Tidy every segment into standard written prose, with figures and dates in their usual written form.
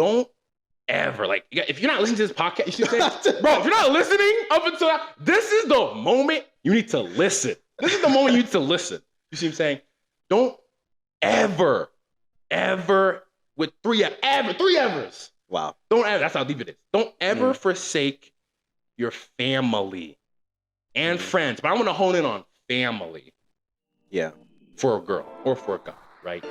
don't ever, like, if you're not listening to this podcast, you should say, bro, if you're not listening up until now, this is the moment you need to listen. This is the moment you need to listen. You see what I'm saying? Don't ever, with three evers. Wow. Don't ever, that's how deep it is. Don't ever forsake your family and friends. But I want to hone in on family. Yeah. For a girl or for a guy, right?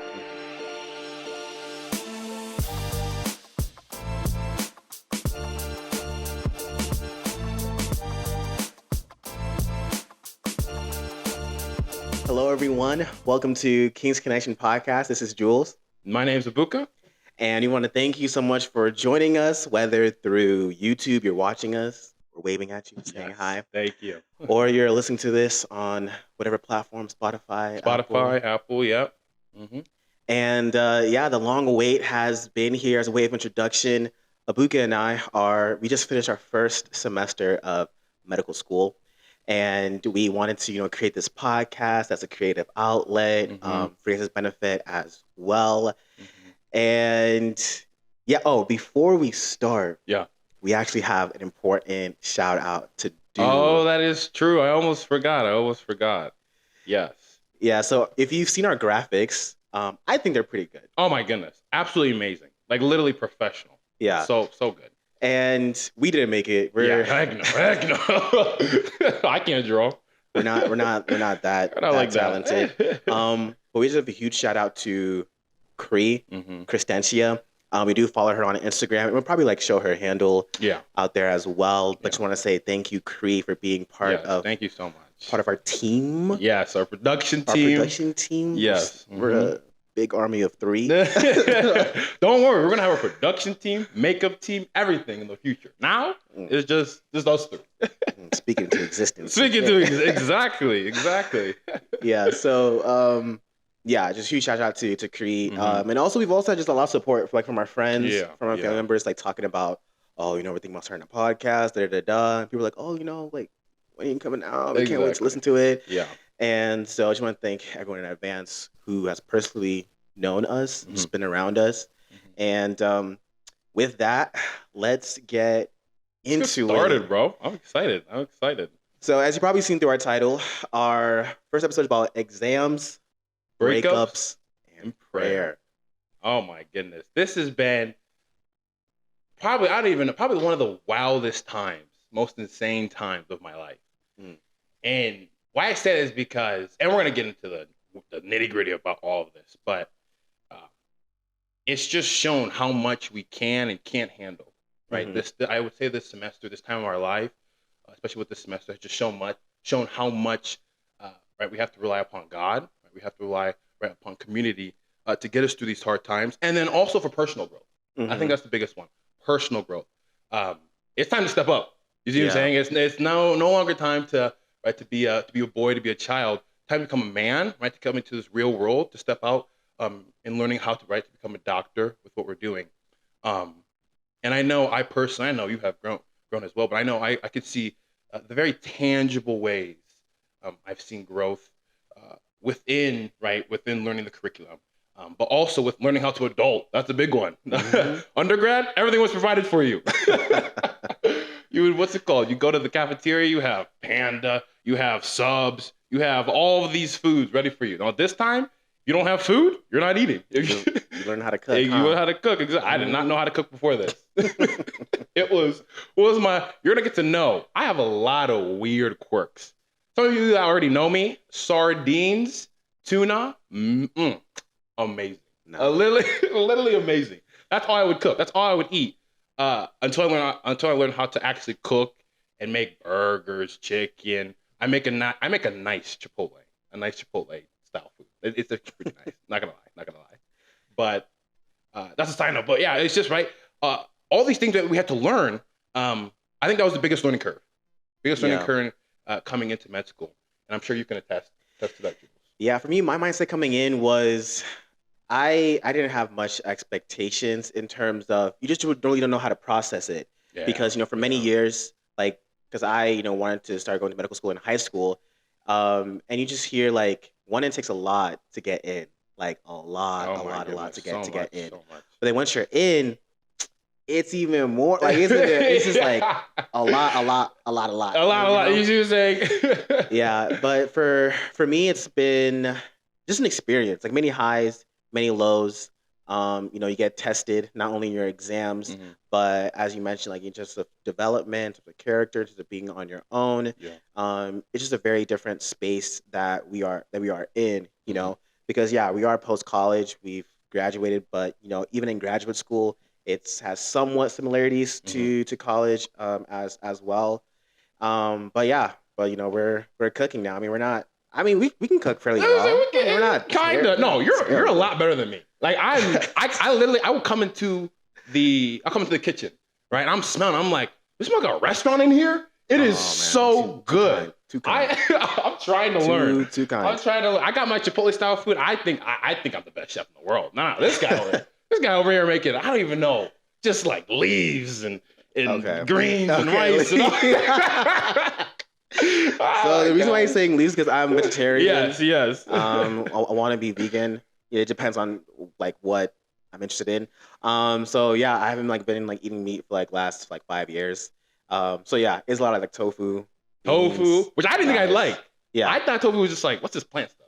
Hello, everyone. Welcome to King's Connection Podcast. This is Jules. My name's Ebuka. And we want to thank you so much for joining us, whether through YouTube, you're watching us, we're waving at you, saying hi. Thank you. Or you're listening to this on whatever platform, Spotify, Apple, yep. Mm-hmm. And the long wait has been here. As a way of introduction, Ebuka and I we just finished our first semester of medical school. And we wanted to, create this podcast as a creative outlet for his benefit as well. And before we start, we actually have an important shout out to do. Oh, that is true. I almost forgot. Yes. Yeah. So if you've seen our graphics, I think they're pretty good. Oh my goodness. Absolutely amazing. Like literally professional. Yeah. So good. And we didn't make it. Heck no. I can't draw. We're not that talented. But we just have a huge shout out to Christentia. We do follow her on Instagram, and we'll probably show her handle out there as well. But just want to say thank you, Cree, for being thank you so much. Part of our team. Yes, our production team. Yes. We're a big army of 3. Don't worry, we're gonna have a production team, makeup team, everything in the future. Now it's just us 3. Speaking to existence. Exactly. Yeah. So just huge shout out to Cree. And also we've also had just a lot of support from our friends, from our family members, talking about, we're thinking about starting a podcast, And people are like, when are you coming out? We can't wait to listen to it. Yeah. And so I just want to thank everyone in advance who has personally known us, just been around us. And with that, let's get into it. Started, bro. I'm excited. So as you've probably seen through our title, our first episode is about exams, breakups, and prayer. Oh my goodness. This has been probably one of the wildest times, most insane times of my life. And why I say this is because, and we're going to get into the nitty-gritty about all of this, but it's just shown how much we can and can't handle, right? I would say this semester, this time of our life, especially with this semester, has just shown how much, right, we have to rely upon God, right? We have to rely upon community to get us through these hard times, and then also for personal growth. I think that's the biggest one, personal growth. It's time to step up. You see what I'm saying? It's no longer time to be a boy, to be a child. Time to become a man, right? To come into this real world, to step out and learning how to become a doctor with what we're doing. And I know you have grown as well, but I know I could see the very tangible ways I've seen growth within learning the curriculum, but also with learning how to adult. That's a big one. Undergrad, everything was provided for you. What's it called? You go to the cafeteria, you have Panda, you have subs, you have all of these foods ready for you. Now this time, you don't have food, you're not eating. You learn how to cook. You learn how to cook. I did not know how to cook before this. You're gonna get to know. I have a lot of weird quirks. Some of you that already know me, sardines, tuna, amazing. No. Literally amazing. That's all I would cook. That's all I would eat. Until I learned how to actually cook and make burgers, chicken. I make a nice Chipotle style food. It's pretty nice. Not gonna lie. But that's a sign up. But yeah, it's just right. All these things that we had to learn. I think that was the biggest learning curve. Coming into med school, and I'm sure you can attest to that. Yeah, for me, my mindset coming in was I didn't have much expectations in terms of you just really don't know how to process it because for many years, because I wanted to start going to medical school in high school, and you just hear one, it takes a lot to get in, a lot to get in. So but then once you're in, it's even more like it's just like a lot. You see what I'm saying? Yeah, but for me, it's been just an experience. Like many highs, many lows. You get tested not only in your exams, but as you mentioned, like in just the development of the character, just of being on your own. Yeah. It's just a very different space that we are in. Because we are post college. We've graduated, but even in graduate school, it has somewhat similarities to college as well. We're cooking now. I mean, we're not. I mean, we can cook fairly well. We're not kinda. No, you're a lot better than me. Like I literally will come into the kitchen, right? And I'm smelling. I'm like, this smells like a restaurant in here. It is so good. Too kind. I'm trying to learn. Too kind. I'm trying to. I got my Chipotle style food. I think I'm the best chef in the world. Nah, this guy over here making. I don't even know. Just like leaves and greens and rice. And all. So the reason why you're saying leaves because I'm vegetarian. Yes. I want to be vegan. It depends on like what I'm interested in. I haven't been eating meat for last 5 years. It's a lot of tofu. Tofu, which I didn't think I'd like. Yeah, I thought tofu was just what's this plant stuff?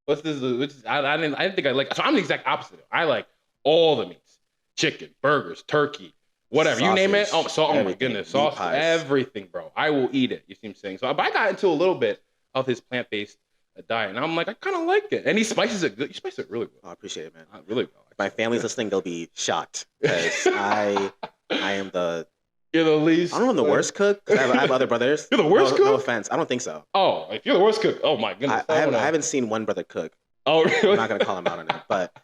What's this? I didn't think I like. So I'm the exact opposite. I like all the meats: chicken, burgers, turkey. Whatever, sausage, you name it. Oh my goodness. Sauce, everything, bro. I will eat it. You see what I'm saying? But I got into a little bit of his plant-based diet. And I'm like, I kind of like it. And he spices it good. You spice it really well. I appreciate it, man. Really well. If my family's listening, they'll be shocked. Because I am the... You're the least... I don't know, I'm the worst cook. I have other brothers. You're the worst cook? No offense. I don't think so. Oh, if you're the worst cook, oh my goodness. I haven't seen one brother cook. Oh, really? I'm not going to call him out on it. But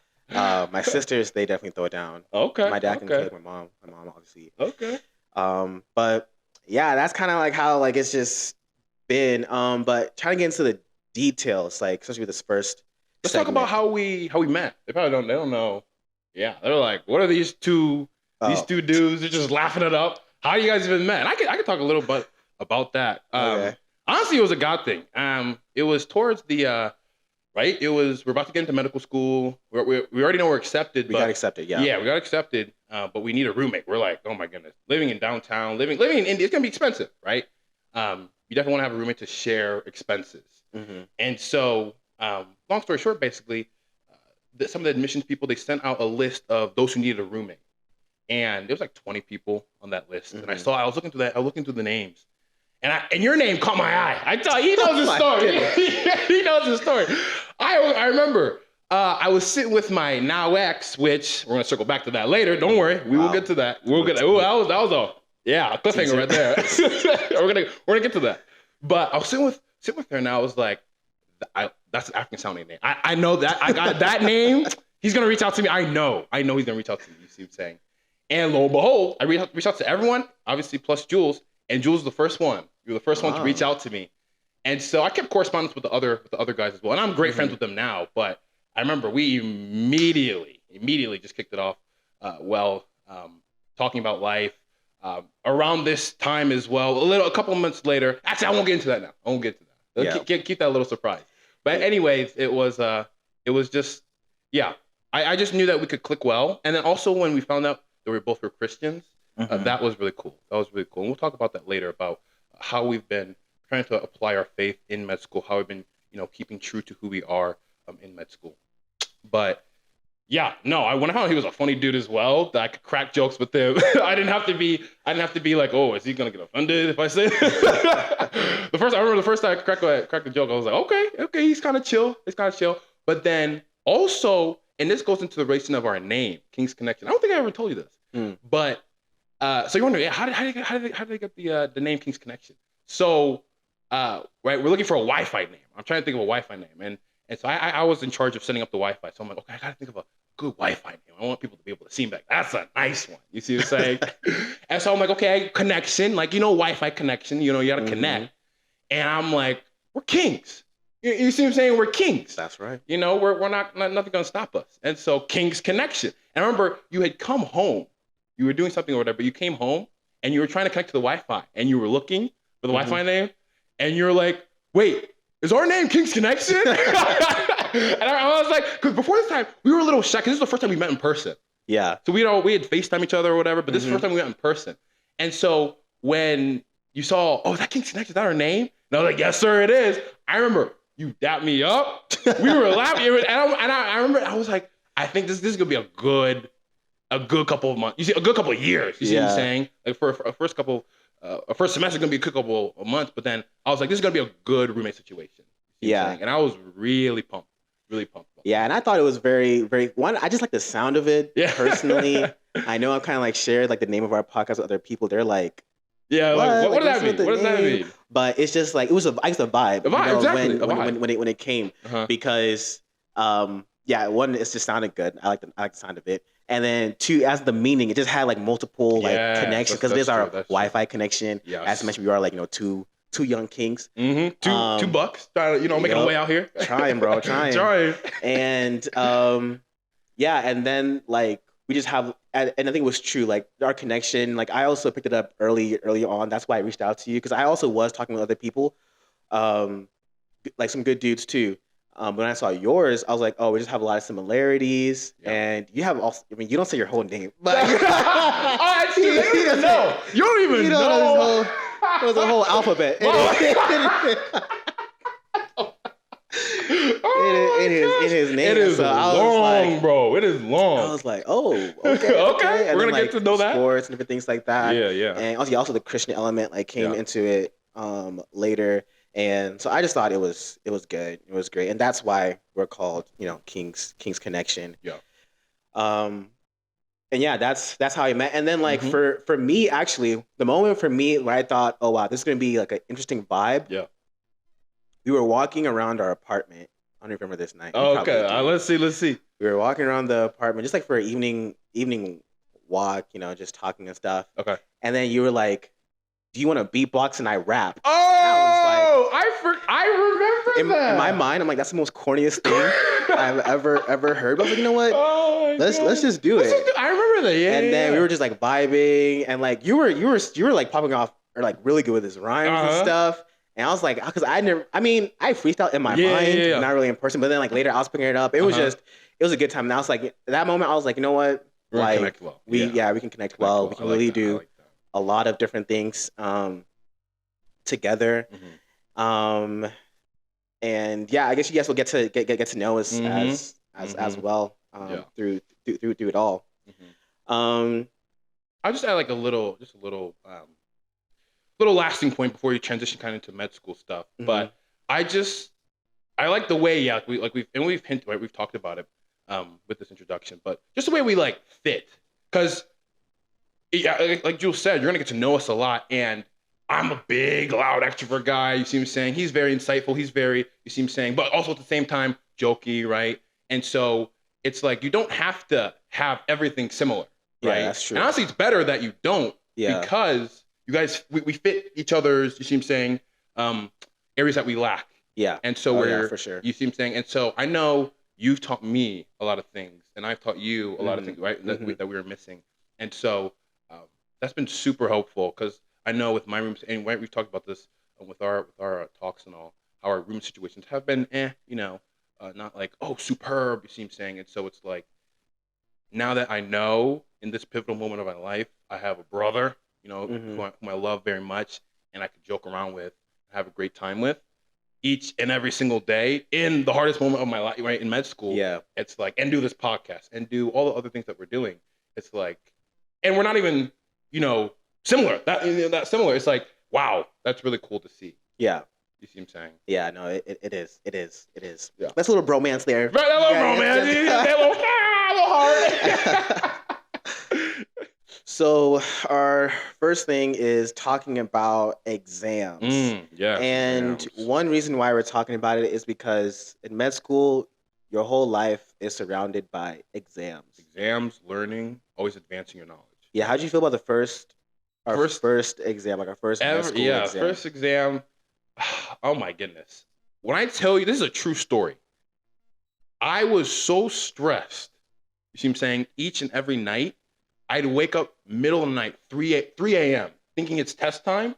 my sisters, they definitely throw it down. Okay. My dad can cook. My mom obviously. Okay. But yeah, that's kind of how it's just been. But trying to get into the details, especially with this first. Let's talk about how we met. They probably don't know. Yeah, they're like, what are these two dudes? They're just laughing it up. How you guys even met? And I can talk a little bit about that. Okay. Honestly, it was a God thing. It was towards the right. It was we're about to get into medical school. We already know we're accepted. We got accepted. Yeah. Yeah, we got accepted. But we need a roommate. We're like, oh my goodness, living in downtown, living in India, it's gonna be expensive, right? You definitely want to have a roommate to share expenses. Mm-hmm. And so, long story short, basically, some of the admissions people, they sent out a list of those who needed a roommate, and there was 20 people on that list. Mm-hmm. And I was looking through the names, and your name caught my eye. I tell you, he knows the story. He knows the story. I remember. I was sitting with my now ex, which we're gonna circle back to that later. Don't worry, we will get to that. We'll get. Oh, that was a cliffhanger right there. we're gonna get to that. But I was sitting with her, and I was like, that's an African sounding name. I know that. I got that name. He's gonna reach out to me. I know he's gonna reach out to me. You see what I'm saying? And lo and behold, I reached out to everyone, obviously plus Jules, and Jules was the first one. You were the first one to reach out to me, and so I kept correspondence with the other guys as well, and I'm great friends with them now, but. I remember we immediately just kicked it off talking about life. Around this time as well, a couple of months later. Actually, I won't get into that now. I won't get to that. Yeah. Keep that a little surprise. But anyways, it was just, yeah. I just knew that we could click well. And then also when we found out that we both were Christians, that was really cool. And we'll talk about that later, about how we've been trying to apply our faith in med school, how we've been, keeping true to who we are in med school. But yeah, no, when I found out he was a funny dude as well, that I could crack jokes with him. I didn't have to be like, oh, is he gonna get offended if I say it? I remember the first time I cracked the joke, I was like, okay, he's kind of chill. But then also, and this goes into the racing of our name, King's Connection. I don't think I ever told you this. But so you're wondering, how did they get the name King's Connection? So right, we're looking for a Wi-Fi name. I'm trying to think of a Wi-Fi name, and so I was in charge of setting up the Wi-Fi. So I'm like, okay, I gotta think of a good Wi-Fi name. I want people to be able to see me like, that's a nice one. You see what I'm saying? And so I'm like, okay, connection, Wi-Fi connection. You gotta connect. And I'm like, we're kings. You see what I'm saying? We're kings. That's right. We're not nothing gonna stop us. And so King's Connection. And I remember you had come home. You were doing something or whatever. But you came home and you were trying to connect to the Wi-Fi, and you were looking for the Wi-Fi name, and you're like, wait. Is our name King's Connection? And I was like, because before this time, we were a little shy, because this is the first time we met in person. Yeah. So we had FaceTime each other or whatever, but this is the first time we met in person. And so when you saw, oh, is that King's Connection? Is that her name? And I was like, yes, sir, it is. I remember you dapped me up. We were laughing. And I remember I was like, I think this is gonna be a good couple of months. You see, a good couple of years. You see what I'm saying? Like for a first semester is gonna be a good couple of months, but then I was like, this is gonna be a good roommate situation. Yeah. And I was really pumped. Really pumped. Yeah, and I thought it was very, very one. I just like the sound of it personally. I know I've kind of like shared like the name of our podcast with other people. They're like, yeah, what does that mean? What does that mean? But it's just like it was I guess a vibe. A vibe, exactly. When it came because yeah, one, it just sounded good. I like the sound of it. And then two, as the meaning, it just had like multiple like connections because there's our Wi-Fi connection. Yes. As I mentioned, we are like two young kings. Mm-hmm. Two bucks, trying to making a way out here. Trying, bro, trying. And yeah, and then like we just have, and I think it was true, like our connection. Like I also picked it up early on. That's why I reached out to you because I also was talking with other people, like some good dudes too. When I saw yours, I was like, oh, we just have a lot of similarities. Yeah. And you have also, I mean, you don't say your whole name, but oh, actually, you don't even know. You don't even know. There's a whole alphabet. In his name. It is so long, bro. It is long. I was like, oh, okay. And we're gonna get to know that. Sports and different things like that. Yeah. And also the Christian element like came into it later. And so I just thought it was good. It was great. And that's why we're called, King's Connection. Yeah. And yeah, that's how I met. And then like for me, actually, the moment for me where I thought, oh wow, this is gonna be like an interesting vibe. Yeah. We were walking around our apartment. I don't remember this night. Oh, okay. Let's see. We were walking around the apartment just like for an evening walk, just talking and stuff. Okay. And then you were like, do you want to beatbox and I rap? Oh, I remember that. In my mind, I'm like, that's the most corniest thing I've ever heard. But I was like, you know what? Let's just do it. I remember that. Yeah. And then we were just like vibing, and like you were like popping off or like really good with his rhymes and stuff. And I was like, because I freestyled in my mind, not really in person. But then like later, I was picking it up. It was it was a good time. And I was like, that moment, I was like, you know what? We can connect well. We can connect well. We can really do a lot of different things together. And yeah, I guess you guys will get to know us as well through it all. I'll just add like a little lasting point before you transition kind of into med school stuff. But I like the way we've hinted, right? We've talked about it with this introduction, but just the way we like fit, because like Jules said, you're gonna get to know us a lot, and I'm a big, loud, extrovert guy. You see him saying he's very insightful. You see him saying, but also at the same time, jokey, right? And so it's like you don't have to have everything similar, right? Yeah, that's true. And honestly, it's better that you don't, because you guys we fit each other's. You see him saying areas that we lack. Yeah. And so for sure. You see him saying, and so I know you've taught me a lot of things, and I've taught you a lot of things, right? That we were missing, and so that's been super helpful because I know with my rooms, and we've talked about this with our talks and all, how our room situations have been, not like, oh, superb, you see him saying. And so it's like, now that I know in this pivotal moment of my life, I have a brother, whom I love very much, and I could joke around with, have a great time with, each and every single day in the hardest moment of my life, right, in med school. Yeah. It's like, and do this podcast, and do all the other things that we're doing. It's like, and we're not even, similar. That similar. It's like, wow, that's really cool to see. Yeah. You see what I'm saying? Yeah, no, it is. Yeah. That's a little bromance there. Right, that little bromance. That little hard. So our first thing is talking about exams. Yeah. And one reason why we're talking about it is because in med school, your whole life is surrounded by exams. Exams, learning, always advancing your knowledge. Yeah, how'd you feel about our first exam, like our first med school exam? First exam. Oh my goodness. When I tell you, this is a true story. I was so stressed. You see what I'm saying? Each and every night, I'd wake up middle of the night, 3 a.m., thinking it's test time,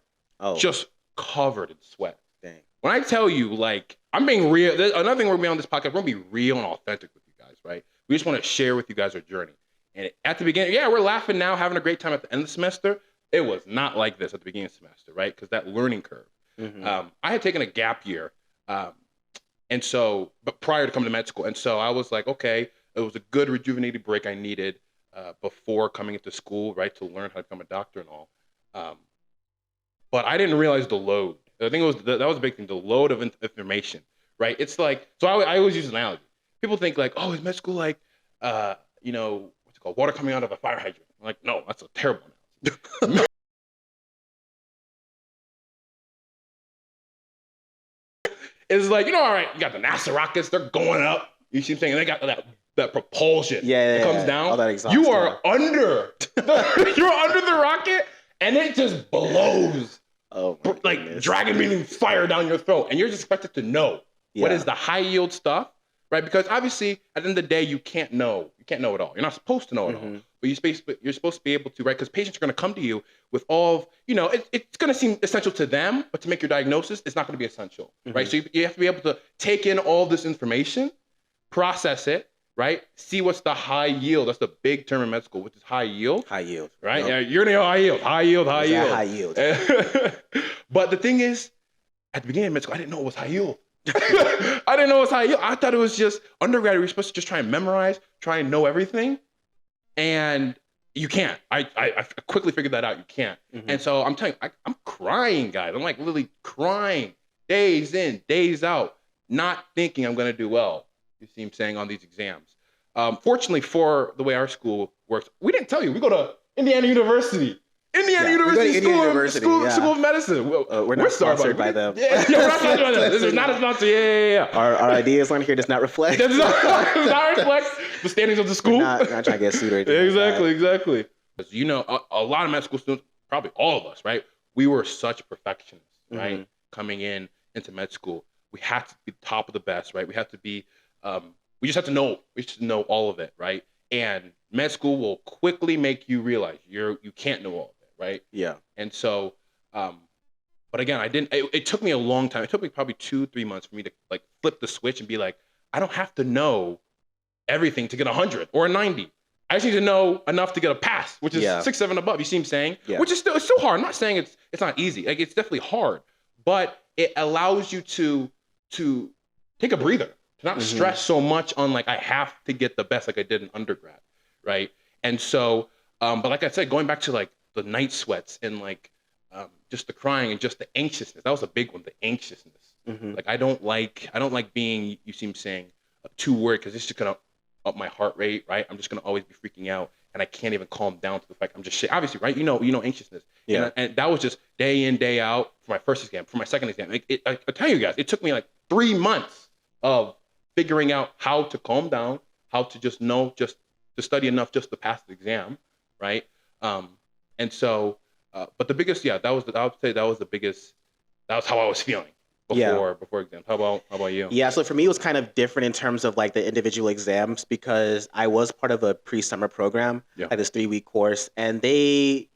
just covered in sweat. Dang. When I tell you, like, I'm being real. Another thing we're going to be on this podcast, we're going to be real and authentic with you guys, right? We just want to share with you guys our journey. And at the beginning, yeah, we're laughing now, having a great time at the end of the semester. It was not like this at the beginning of the semester, right? Because that learning curve. I had taken a gap year. And so, but prior to coming to med school. And so I was like, okay, it was a good rejuvenated break I needed before coming into school, right? To learn how to become a doctor and all. But I didn't realize the load. I think that was a big thing, the load of information, right? It's like, so I always use an analogy. People think like, oh, is med school like, what's it called? Water coming out of a fire hydrant. I'm like, no, that's a terrible analogy. It's like, all right, you got the NASA rockets, they're going up. You see what I'm saying? And they got that propulsion that comes down. All that exhaust, you are under the rocket, and it just blows. Oh, like dragon breathing fire down your throat, and you're just expected to know what is the high yield stuff, right? Because obviously, at the end of the day, you can't know it all. You're not supposed to know it all, but you're supposed to be able to, right? Because patients are going to come to you with all of, it's going to seem essential to them, but to make your diagnosis, it's not going to be essential, right? So you have to be able to take in all this information, process it, right? See what's the high yield. That's the big term in med school, which is high yield. High yield. Right? Yep. Yeah, you're going to know high yield. High yield. But the thing is, at the beginning of med school, I didn't know it was high yield. I didn't know it was high yield. I thought it was just undergrad. We're supposed to just try and memorize, try and know everything. And you can't. I quickly figured that out. You can't. And so I'm telling you, I'm crying, guys. I'm like literally crying days in, days out, not thinking I'm going to do well. You see him saying on these exams. Fortunately for the way our school works, we didn't tell you. We go to Indiana University. University School of Medicine. We're not sponsored by them. Yeah, we're not sponsored by them. This is not a sponsor. Yeah. Our ideas on here does not reflect. Does not reflect the standings of the school. We're not trying to get sued or anything. Exactly. Because a lot of med school students, probably all of us, right? We were such perfectionists, right? Coming into med school, we had to be top of the best, right? We had to be. We just have to know. We should know all of it, right? And med school will quickly make you realize you can't know all of it, right? Yeah. And so, but again, I didn't. It took me a long time. It took me probably 2-3 months for me to like flip the switch and be like, I don't have to know everything to get 100 or a 90. I just need to know enough to get a pass, which is 6, 7 above. You see what I'm saying? Yeah. Which is it's still hard. I'm not saying it's not easy. Like it's definitely hard, but it allows you to take a breather. To not stress so much on like I have to get the best like I did in undergrad, right? And so, but like I said, going back to like the night sweats and like just the crying and just the anxiousness. That was a big one, the anxiousness. Like I don't like being, you seem saying, too worried because it's just gonna up my heart rate, right? I'm just gonna always be freaking out and I can't even calm down to the fact I'm just obviously, right? You know anxiousness. Yeah. And that was just day in, day out for my first exam, for my second exam. I tell you guys, it took me like 3 months of figuring out how to calm down, how to just know, just to study enough just to pass the exam, right? And so, but the biggest, I would say that was the biggest, that was how I was feeling before exams. How about you? Yeah, so for me, it was kind of different in terms of like the individual exams because I was part of a pre-summer program, like this 3-week course, and they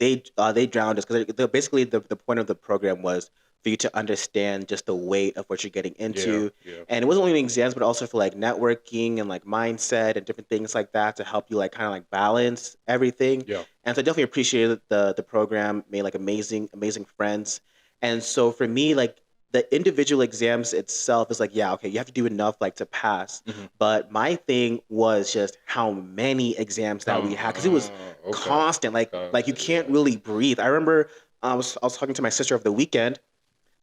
drowned us because basically the point of the program was for you to understand just the weight of what you're getting into. And it wasn't only exams, but also for like networking and like mindset and different things like that to help you like kind of like balance everything. And so I definitely appreciated the program, made like amazing friends. And so for me, like the individual exams itself is like, you have to do enough like to pass. But my thing was just how many exams that we had because it was constant. Like you can't really breathe. I remember I was talking to my sister over the weekend.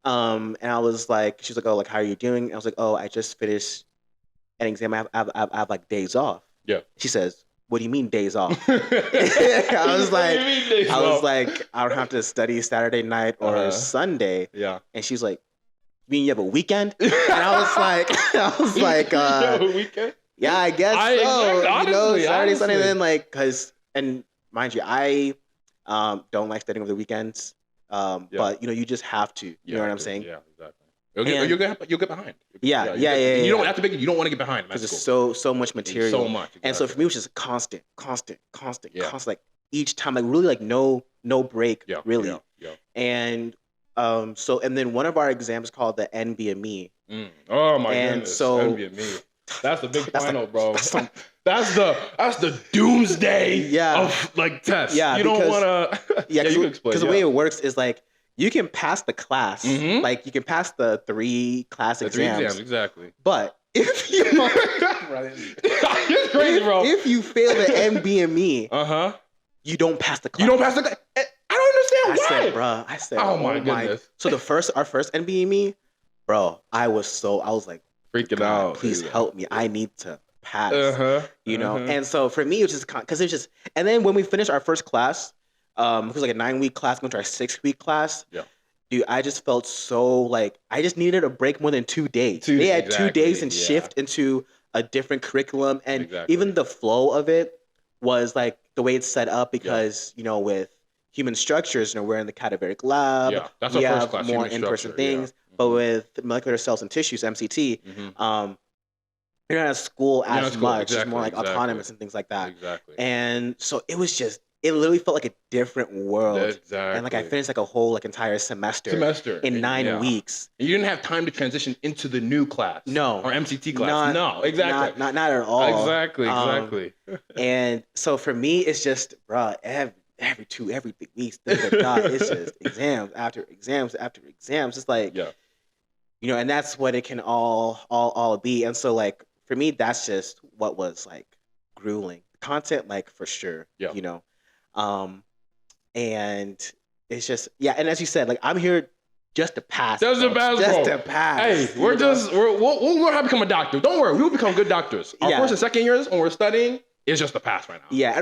And I was like, she's like, oh, like, how are you doing? And I was like, oh, I just finished an exam. I have like days off. She says, what do you mean days off? I was like, I don't have to study Saturday night or Sunday. And she's like, you mean you have a weekend? And I was like, you have a weekend? Yeah, I guess so. Honestly, Saturday, Sunday, and then like, and mind you, I don't like studying over the weekends. But you just have to. You know what I'm saying? Yeah, exactly. You'll get behind. Yeah. You don't have to you don't want to get behind because it's so much material. So much. Exactly. And so for me, it was just constant. Like each time, like really, like no break, really. And and then one of our exams called the NBME. Oh my goodness. So NBME. That's the big final, bro. the doomsday of like tests. Yeah, you don't want to. Yeah, you can explain. Because the way it works is like you can pass the class, like you can pass the 3 class exams, exactly. But if you it's crazy, bro. If you fail the NBME, you don't pass the class. You don't pass the class. I don't understand why. I said, oh my goodness. So our first NBME, bro, I was like freaking out. Please help me. I need to pass. You know, and so for me, it was just because it's just. And then when we finished our first class, it was like a 9-week class, going to our 6-week class. Yeah. Dude, I just felt so like I just needed a break more than 2 days. They had 2 days and shift into a different curriculum, and even the flow of it was like the way it's set up because you know with human structures, you know, we're in the cadaveric lab. Yeah, that's we our have first class, more in-person things, but with molecular cells and tissues, MCT, you're not at school as much. It's more like autonomous and things like that. Exactly. And so it was just. It literally felt like a different world. Exactly. And like I finished like a whole like entire semester in 9 weeks. And you didn't have time to transition into the new class. No. Or MCT class. No, exactly. Not at all. Exactly. And so for me, it's just, bro, every 3 weeks, it's just exams after exams after exams. It's like, you know, and that's what it can all be. And so like for me, that's just what was like grueling. Content, like for sure, you know. And it's just and as you said, like I'm here just to pass. Just to pass. Hey, we'll learn how to become a doctor. Don't worry, we'll become good doctors. Our first and second years when we're studying, it's just a pass right now. Yeah, I'm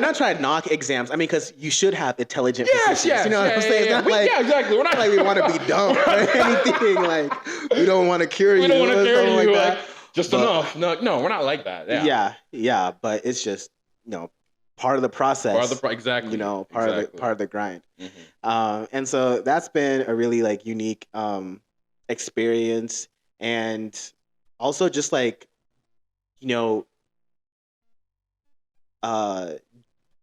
not trying to knock exams. I mean, because you should have intelligent physicians. You know what I'm saying? It's not like, exactly. We're not like we want to be dumb or anything. Like we don't want to cure you. We don't want to cure you. Like just enough. No, we're not like that. Yeah, but it's just part of the process. Exactly. You know, part of the grind. And so that's been a really like unique experience, and also just like you know, kind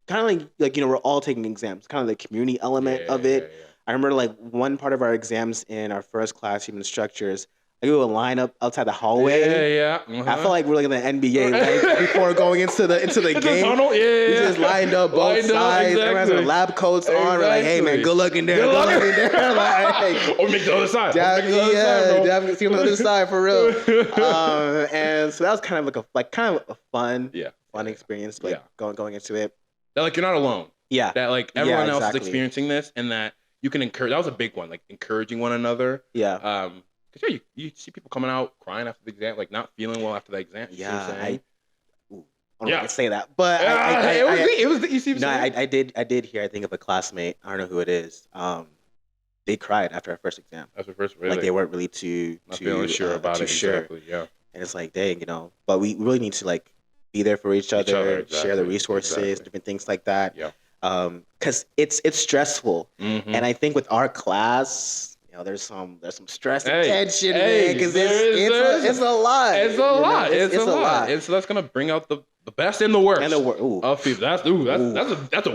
of like you know we're all taking exams. Kind of the community element of it. I remember like one part of our exams in our first class, human structures. Like we would line up outside the hallway. I felt like we're like in the NBA, like before going into the game. Tunnel, we just lined up both sides. Everyone's with lab coats on. We're like, hey man, good luck in there. Good luck in there. Like, or make the other side. Definitely see on the other side for real. And so that was kind of like a fun experience. Like going into it. That like you're not alone. Yeah. That like everyone else is experiencing this, and that you can encourage. That was a big one. Like encouraging one another. Yeah. Because you see people coming out crying after the exam, like not feeling well after the exam. Yeah, I don't know if I can say that, but it was. You see, I did hear. I think of a classmate. I don't know who it is. They cried after our first exam. After first, really? Like they weren't really too feeling sure about it. Exactly. Yeah. And it's like, dang, you know. But we really need to like be there for each other, share the resources, different things like that. Yeah. Because it's stressful, and I think with our class. You know, there's some stress and tension, man, because it's a lot. It's a lot. It's a lot. That's gonna bring out the best and the worst of people. That's a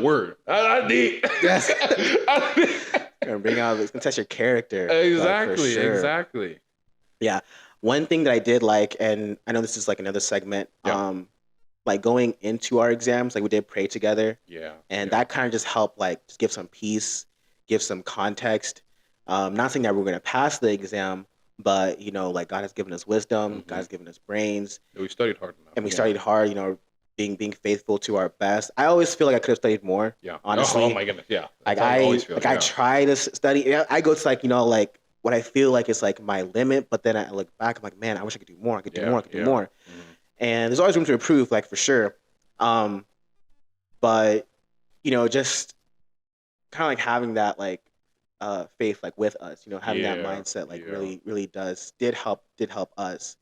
word. That's deep. Gonna bring out. It's gonna test your character. Exactly. Like, sure. Exactly. Yeah. One thing that I did like, and I know this is like another segment. Like going into our exams, like we did pray together. Yeah. And that kind of just helped, like, just give some peace, give some context. Not saying that we're going to pass the exam, but, you know, like God has given us wisdom, God has given us brains. Yeah, we studied hard enough. And we studied hard, you know, being faithful to our best. I always feel like I could have studied more. Yeah. Honestly. Oh my goodness. Yeah. Like I try to study. I go to like, you know, like what I feel like is like my limit, but then I look back, I'm like, man, I wish I could do more. I could do more. I could do more. And there's always room to improve, like for sure. But, you know, just kind of like having that like faith like with us, you know, having that mindset like really did help us.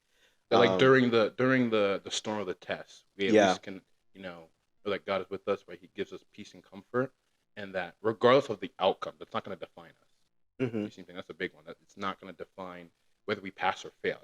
But like during the storm of the test, we at least can, you know, feel like God is with us, right? He gives us peace and comfort, and that regardless of the outcome, that's not going to define us. That's a big one. That it's not going to define whether we pass or fail,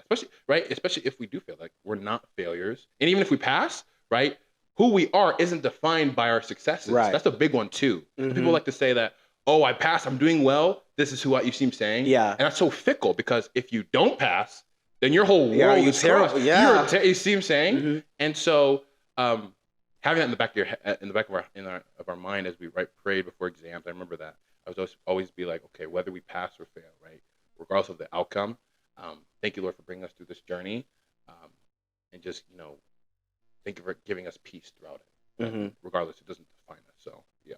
especially if we do fail. Like we're not failures, and even if we pass, right, who we are isn't defined by our successes. Right. That's a big one too. People like to say that, oh, I passed, I'm doing well. This is who you seem saying. Yeah. And that's so fickle because if you don't pass, then your whole world is terrible. crushed. Yeah. You see what I'm saying? Mm-hmm. And so, having that in the back of your head, in the back of our mind as we prayed before exams, I remember that I was always be like, okay, whether we pass or fail, right, regardless of the outcome, thank you, Lord, for bringing us through this journey, and just thank you for giving us peace throughout it. Mm-hmm. Regardless, it doesn't define us. So yeah.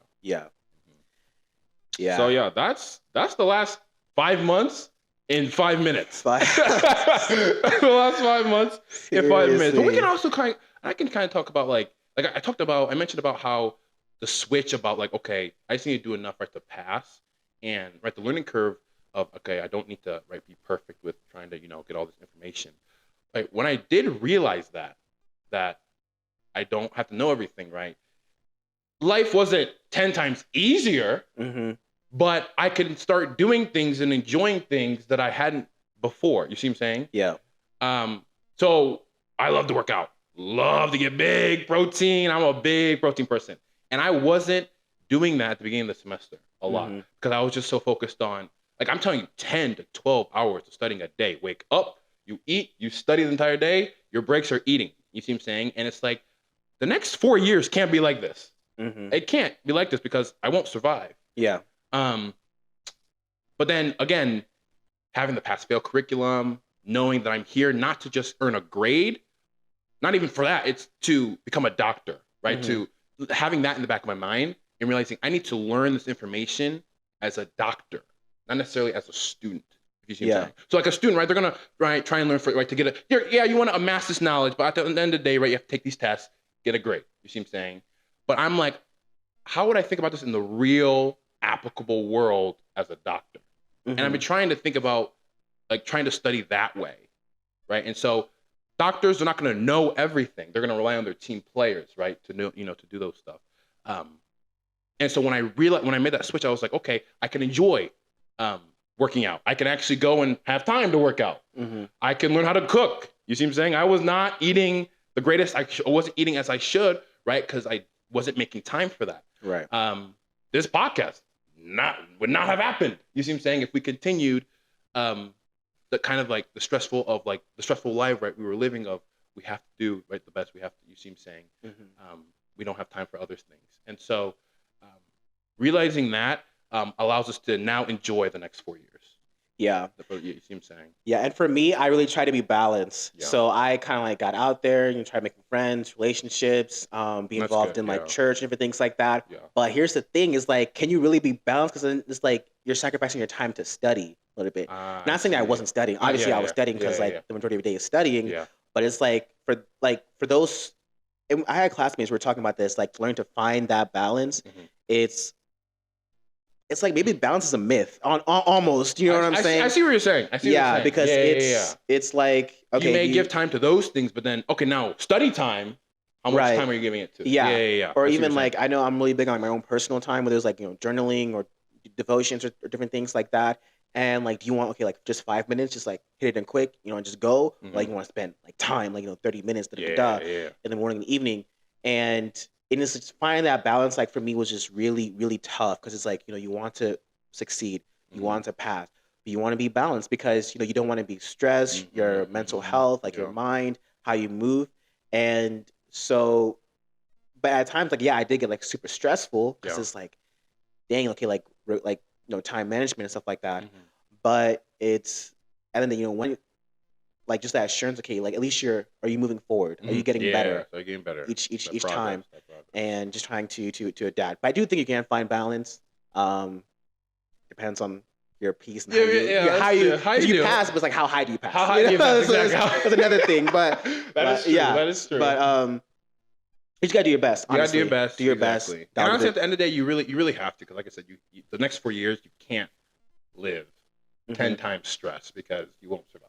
Yeah. So yeah, that's the last 5 months in 5 minutes. The last 5 months in 5 minutes. But we can also I can talk about like I mentioned about how the switch about like, okay, I just need to do enough right to pass, and right, the learning curve of, okay, I don't need to be perfect with trying to get all this information. Like when I did realize that I don't have to know everything, right? Life wasn't 10 times easier, but I could start doing things and enjoying things that I hadn't before. You see what I'm saying? Yeah. So I love to work out, love to get big protein. I'm a big protein person. And I wasn't doing that at the beginning of the semester a lot because I was just so focused on, like, I'm telling you, 10 to 12 hours of studying a day. Wake up, you eat, you study the entire day, your breaks are eating. You see what I'm saying? And it's like, the next 4 years can't be like this. It can't be like this because I won't survive. Yeah. But then again, having the pass fail curriculum, knowing that I'm here not to just earn a grade, not even for that, it's to become a doctor, right? To having that in the back of my mind and realizing I need to learn this information as a doctor, not necessarily as a student. If you see what I'm saying. So like a student, right? They're gonna try and learn to get you want to amass this knowledge, but at the end of the day, right, you have to take these tests, get a grade. You see what I'm saying? But I'm like, how would I think about this in the real applicable world as a doctor? And I've been trying to think about like trying to study that way, right? And so doctors are not going to know everything. They're going to rely on their team players, right, to know, to do those stuff. And so when I made that switch, I was like, okay, I can enjoy working out. I can actually go and have time to work out. I can learn how to cook. You see what I'm saying? I was not eating the greatest. I wasn't eating as I should, right? Because I wasn't making time for that. Right. This podcast would not have happened. You see what I'm saying? If we continued the kind of like the stressful life, right, we were living of, we have to do right the best we have to. You see what I'm saying? We don't have time for other things. And so realizing that allows us to now enjoy the next 4 years. Yeah. You see what I'm saying? Yeah, and for me, I really try to be balanced. Yeah. So I kind of like got out there, try making friends, relationships, be involved in like church and different things like that. Yeah. But here's the thing: is like, can you really be balanced? Because then it's like you're sacrificing your time to study a little bit. Not saying that I wasn't studying. Obviously, I was studying because the majority of the day is studying. Yeah. But it's like for those, and I had classmates who were talking about this, like to learn to find that balance. It's like maybe balance is a myth, almost. You know what I'm saying? I see what you're saying. Because it's like, okay, you may give time to those things, but then now study time. How much time are you giving it to? Yeah. Or even like, I know I'm really big on my own personal time, where there's like journaling or devotions or different things like that. And like, do you want like just 5 minutes, just like hit it in quick, and just go? Like you want to spend like time, like 30 minutes, in the morning and evening, and it's just finding that balance, like for me, was just really, really tough because it's like, you want to succeed, you want to pass, but you want to be balanced because, you don't want to be stressed, your mental health, like your mind, how you move. And so, but at times, like, I did get like super stressful because it's like, dang, okay, like time management and stuff like that. But it's, and then, when, like just that assurance, okay, like at least are you moving forward? Are you getting better? Are you getting better each time? And just trying to adapt. But I do think you can find balance. Depends on your piece and how you pass. But it's like, how high do you pass? How high do you pass? Exactly. That's another thing. But that is true. But you just gotta do your best. Honestly. You gotta do your best. Do your best. And honestly, at the end of the day, you really have to, because like I said, you the next 4 years you can't live 10 times stress because you won't survive.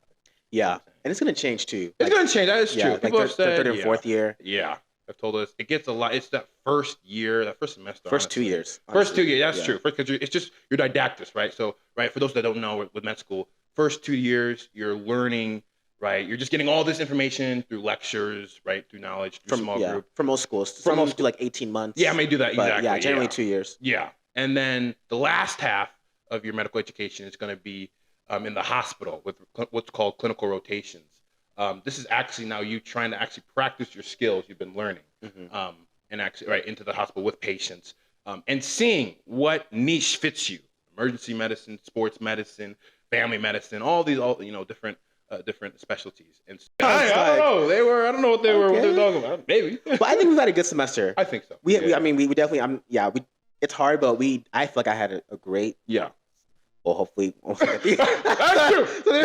Yeah, and it's gonna change too. It's gonna change. That is true. People have said third and fourth year. Yeah, have told us it gets a lot. It's that first year, that first semester. First 2 years. Honestly. First 2 years. That's true. Because it's just your didactics, right? So, right, for those that don't know, with med school, first 2 years you're learning, right? You're just getting all this information through lectures, right? Through knowledge, through small group. For most schools, some of them do like 18 months. Yeah, I may do that exactly. Yeah, generally 2 years. Yeah, and then the last half of your medical education is going to be in the hospital with what's called clinical rotations. This is actually now you trying to actually practice your skills you've been learning, and actually right into the hospital with patients, and seeing what niche fits you: emergency medicine, sports medicine, family medicine, all different different specialties. And I don't know. I don't know what they were talking about. Maybe. But I think we've had a good semester. I think so. We definitely. It's hard, but I feel like I had a great. Yeah. Well, hopefully. That's true.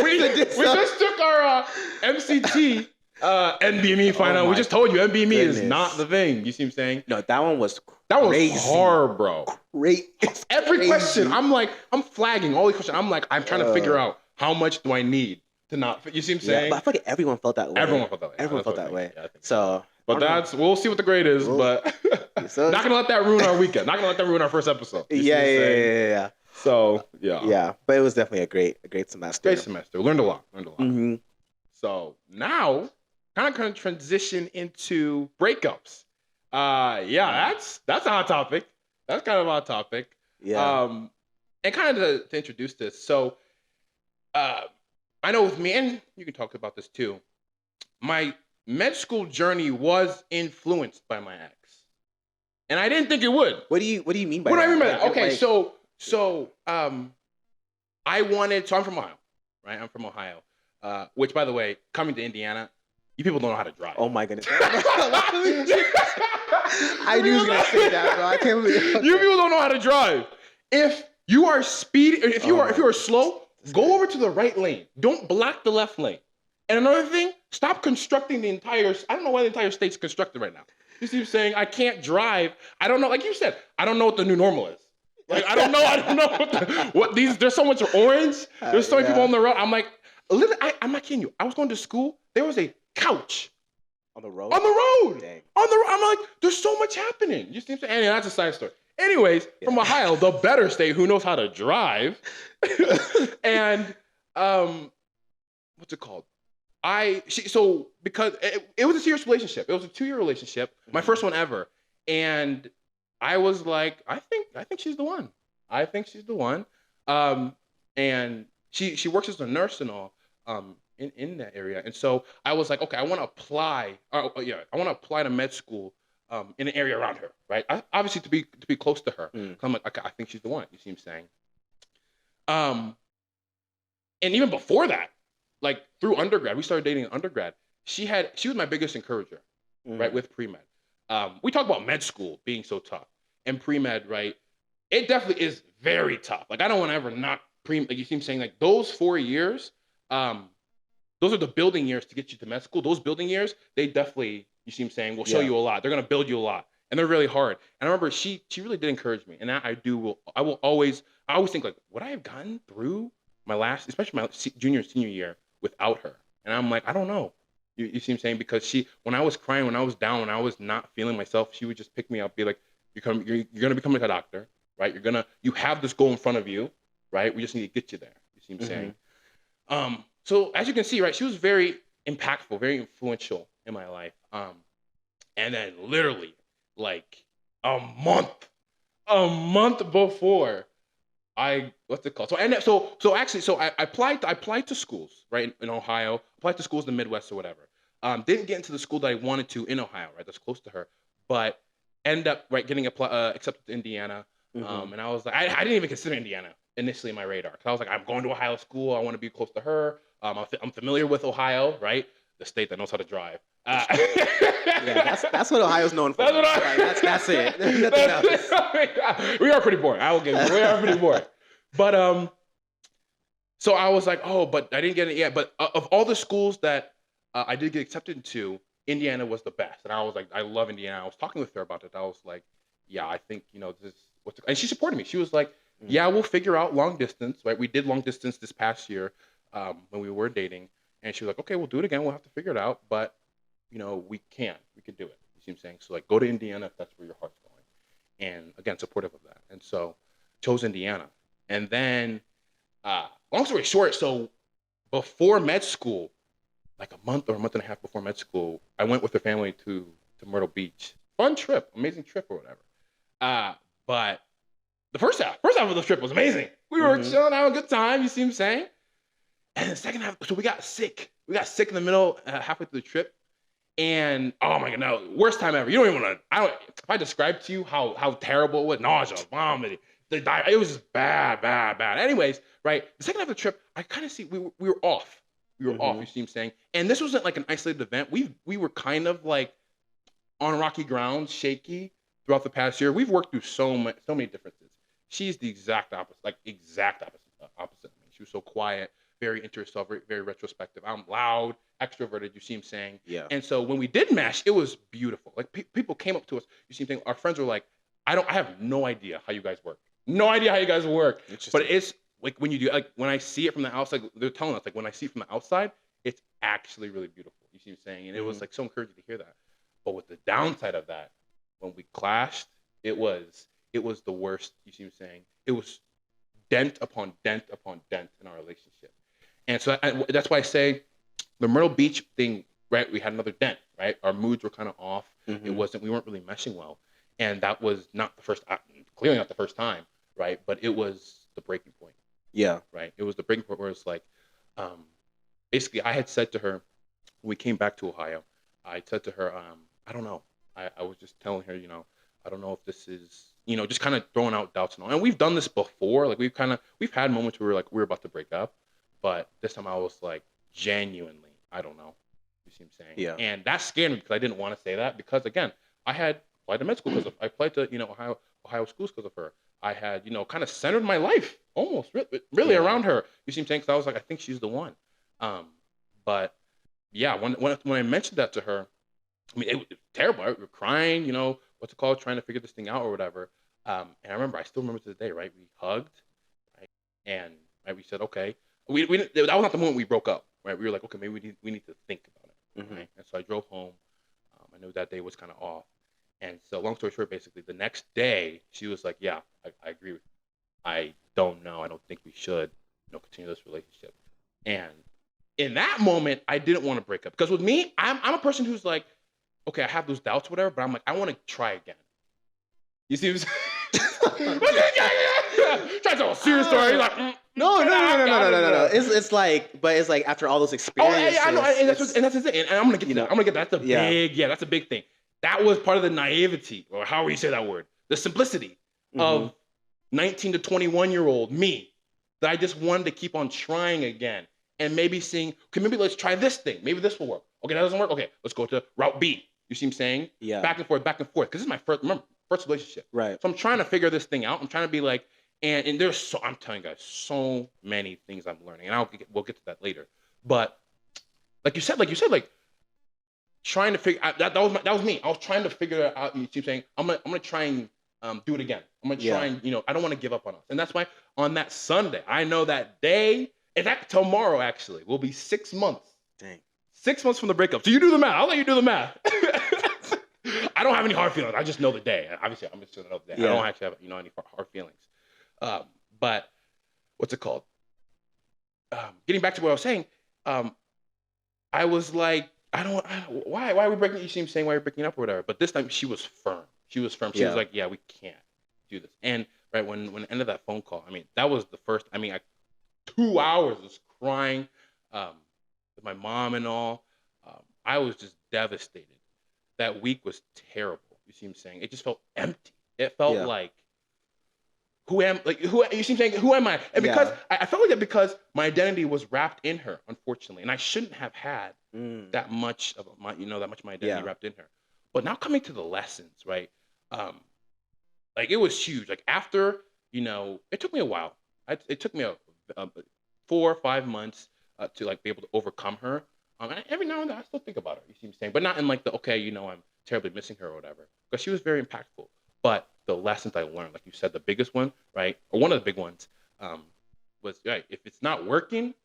We just took our MCT NBME final. We just told you NBME is not the thing. You see what I'm saying? No, that one was crazy. That was hard, bro. Great. Every question, I'm flagging all these questions. I'm trying to figure out how much do I need to not. You see what I'm saying? But I feel like everyone felt that way. Everyone felt that way. Everyone felt that way. Yeah, I think so. But we'll see what the grade is. But not gonna let that ruin our weekend. Not gonna let that ruin our first episode. Yeah. So yeah, but it was definitely a great semester. Great semester. Learned a lot. Mm-hmm. So now, kind of transition into breakups. That's a hot topic. That's kind of a hot topic. Yeah. And kind of to introduce this. So, I know with me, and you can talk about this too. My med school journey was influenced by my ex, and I didn't think it would. What do you mean by that? What do I mean by that? that? Okay, so I'm from Ohio, right? I'm from Ohio, which, by the way, coming to Indiana, you people don't know how to drive. Oh my goodness! I knew he was gonna say that, bro. I can't believe you people don't know how to drive. If you are speeding, if you are slow, go over to the right lane. Don't block the left lane. And another thing, stop constructing the entire. I don't know why the entire state's constructed right now. You see what I'm saying? I can't drive. I don't know. Like you said, I don't know what the new normal is. Like I don't know what these. There's so much orange. There's so many people on the road. I'm like, I'm not kidding you. I was going to school. There was a couch on the road. Dang. On the road. I'm like, there's so much happening. You see what I'm saying? Anyway, that's a side story. Anyways, from Ohio, the better state, who knows how to drive, and what's it called? Because it was a serious relationship. It was a 2-year relationship, my first one ever, and I was like, I think she's the one. I think she's the one. And she works as a nurse and all, in that area. And so I was like, okay, I want to apply. I want to apply to med school, in an area around her, right? Obviously to be close to her. I'm like, okay, I think she's the one. You see what I'm saying? And even before that, like through undergrad, we started dating in undergrad. She was my biggest encourager, right? With pre-med. We talk about med school being so tough, and pre-med, right? It definitely is very tough. Like I don't want to ever knock like you see me saying, like those 4 years, those are the building years to get you to med school. Those building years, they definitely, you see me saying, will show you a lot. They're gonna build you a lot, and they're really hard. And I remember she really did encourage me, and I always think like, would I have gotten through especially my junior and senior year without her? And I'm like, I don't know. You see what I'm saying? Because when I was crying, when I was down, when I was not feeling myself, she would just pick me up, be like, you're gonna become like a doctor, right? You have this goal in front of you, right? We just need to get you there. You see what I'm saying? So as you can see, right, she was very impactful, very influential in my life. And then literally like a month before what's it called? So I applied to schools, right, in Ohio, applied to schools in the Midwest or whatever. Didn't get into the school that I wanted to in Ohio, right, that's close to her, but ended up, right, getting accepted to Indiana. And I was like, I didn't even consider Indiana initially in my radar, because I was like, I'm going to Ohio school, I want to be close to her. I'm familiar with Ohio, right, the state that knows how to drive. That's what Ohio's known for. That's it. Nothing else. We are pretty boring. I will give you. We are pretty boring. But so I was like, oh, but I didn't get it yet. But of all the schools that I did get accepted to, Indiana was the best. And I was like, I love Indiana. I was talking with her about it. I was like, yeah, I think this. And she supported me. She was like, yeah, we'll figure out long distance. Right? We did long distance this past year when we were dating. And she was like, okay, we'll do it again. We'll have to figure it out. But we could do it. You see what I'm saying? So like, go to Indiana if that's where your heart's going. And again, supportive of that. And so chose Indiana. And then, long story short, so before med school, like a month or a month and a half before med school, I went with the family to Myrtle Beach. Fun trip, amazing trip or whatever. But the first half of the trip was amazing. We were chilling, having a good time. You see what I'm saying? And the second half, so we got sick. We got sick in the middle, halfway through the trip. And oh my god, no, worst time ever. You don't even want to. I don't. If I describe to you how terrible it was, nausea, vomiting, it was just bad, bad, bad. Anyways, right, the second half of the trip, I kind of see we were off. We were off. You see what I'm saying? And this wasn't like an isolated event. We were kind of like on rocky ground, shaky throughout the past year. We've worked through so many differences. She's the exact opposite, like exact opposite of me. She was so quiet, very into herself, very, very retrospective. I'm loud, extroverted. You see him saying, Yeah. And so when we did mesh, it was beautiful. Like people came up to us. You see him saying, our friends were like, I have no idea how you guys work. No idea how you guys work. But it's like when you do, like when I see it from the outside, they're telling us like when I see it from the outside, it's actually really beautiful. You see him saying, and it was like so encouraging to hear that. But with the downside of that, when we clashed, it was the worst. You see him saying, it was dent upon dent upon dent in our relationship. And so that's why I say the Myrtle Beach thing, right? We had another dent, right? Our moods were kind of off. We weren't really meshing well. And that was not the first, clearly not the first time, right? But it was the breaking point. Yeah. Right? It was the breaking point where it's like, basically I had said to her, when we came back to Ohio, I said to her, I don't know. I was just telling her, I don't know if this is, just kind of throwing out doubts and all. And we've done this before. Like we've had moments where we're about to break up. But this time I was like, genuinely, I don't know. You see what I'm saying? Yeah. And that scared me because I didn't want to say that because, again, I had applied to med school because of, I applied to, Ohio schools because of her. I had, kind of centered my life almost really around her. You see what I'm saying? Because I was like, I think she's the one. But yeah, when I mentioned that to her, I mean, it was terrible. Right? We were crying, what's it called, trying to figure this thing out or whatever. And I still remember to this day, right? We hugged, right? And right, we said, okay. That was not the moment we broke up, right? We were like, okay, maybe we need to think about it, right? And so I drove home. I knew that day was kind of off. And so long story short, basically, the next day, she was like, yeah, I agree with you. I don't know. I don't think we should, continue this relationship. And in that moment, I didn't want to break up. Because with me, I'm a person who's like, okay, I have those doubts, whatever, but I'm like, I want to try again. You see what I'm saying? Try to tell a serious story. You're like, no. It's like, but it's like after all those experiences. Oh, yeah, I know, and that's it. And I'm gonna get to that. I'm gonna get that. That's a big thing. That was part of the naivety, or how you say that word, the simplicity of 19 to 21-year-old me, that I just wanted to keep on trying again, and maybe seeing, okay, maybe let's try this thing. Maybe this will work. Okay, that doesn't work. Okay, let's go to route B. You see what I'm saying? Yeah. Back and forth. Because this is my first relationship. Right. So I'm trying to figure this thing out. I'm trying to be like, and there's I'm telling you guys, so many things I'm learning, and we'll get to that later. But like you said, trying to figure that was me. I was trying to figure it out. You keep saying, I'm gonna try and do it again. I'm gonna try and I don't want to give up on us. And that's why on that Sunday, I know that day, in fact, tomorrow actually will be 6 months. Dang. 6 months from the breakup. So you do the math. I'll let you do the math. I don't have any hard feelings. I just know the day. Obviously, I'm just gonna know the day. I don't actually have any hard feelings. But what's it called? Getting back to what I was saying, I was like, why are we breaking? You seem saying why we're breaking up or whatever. But this time she was firm. She was firm. She was like, yeah, we can't do this. And right when it ended that phone call, I mean, that was the first. I mean, 2 hours was crying with my mom and all. I was just devastated. That week was terrible. You see what I'm saying? It just felt empty. It felt like, who you seem saying, who am I? And because I felt like that because my identity was wrapped in her, unfortunately. And I shouldn't have had that much of my, that much of my identity wrapped in her. But now coming to the lessons, right? Like it was huge. Like after, it took me a while. It took me 4 or 5 months to like be able to overcome her. And every now and then I still think about her, you see what I'm saying? But not in like I'm terribly missing her or whatever. Because she was very impactful. But the lessons I learned, like you said, the biggest one, right? Or one of the big ones, was right, if it's not working,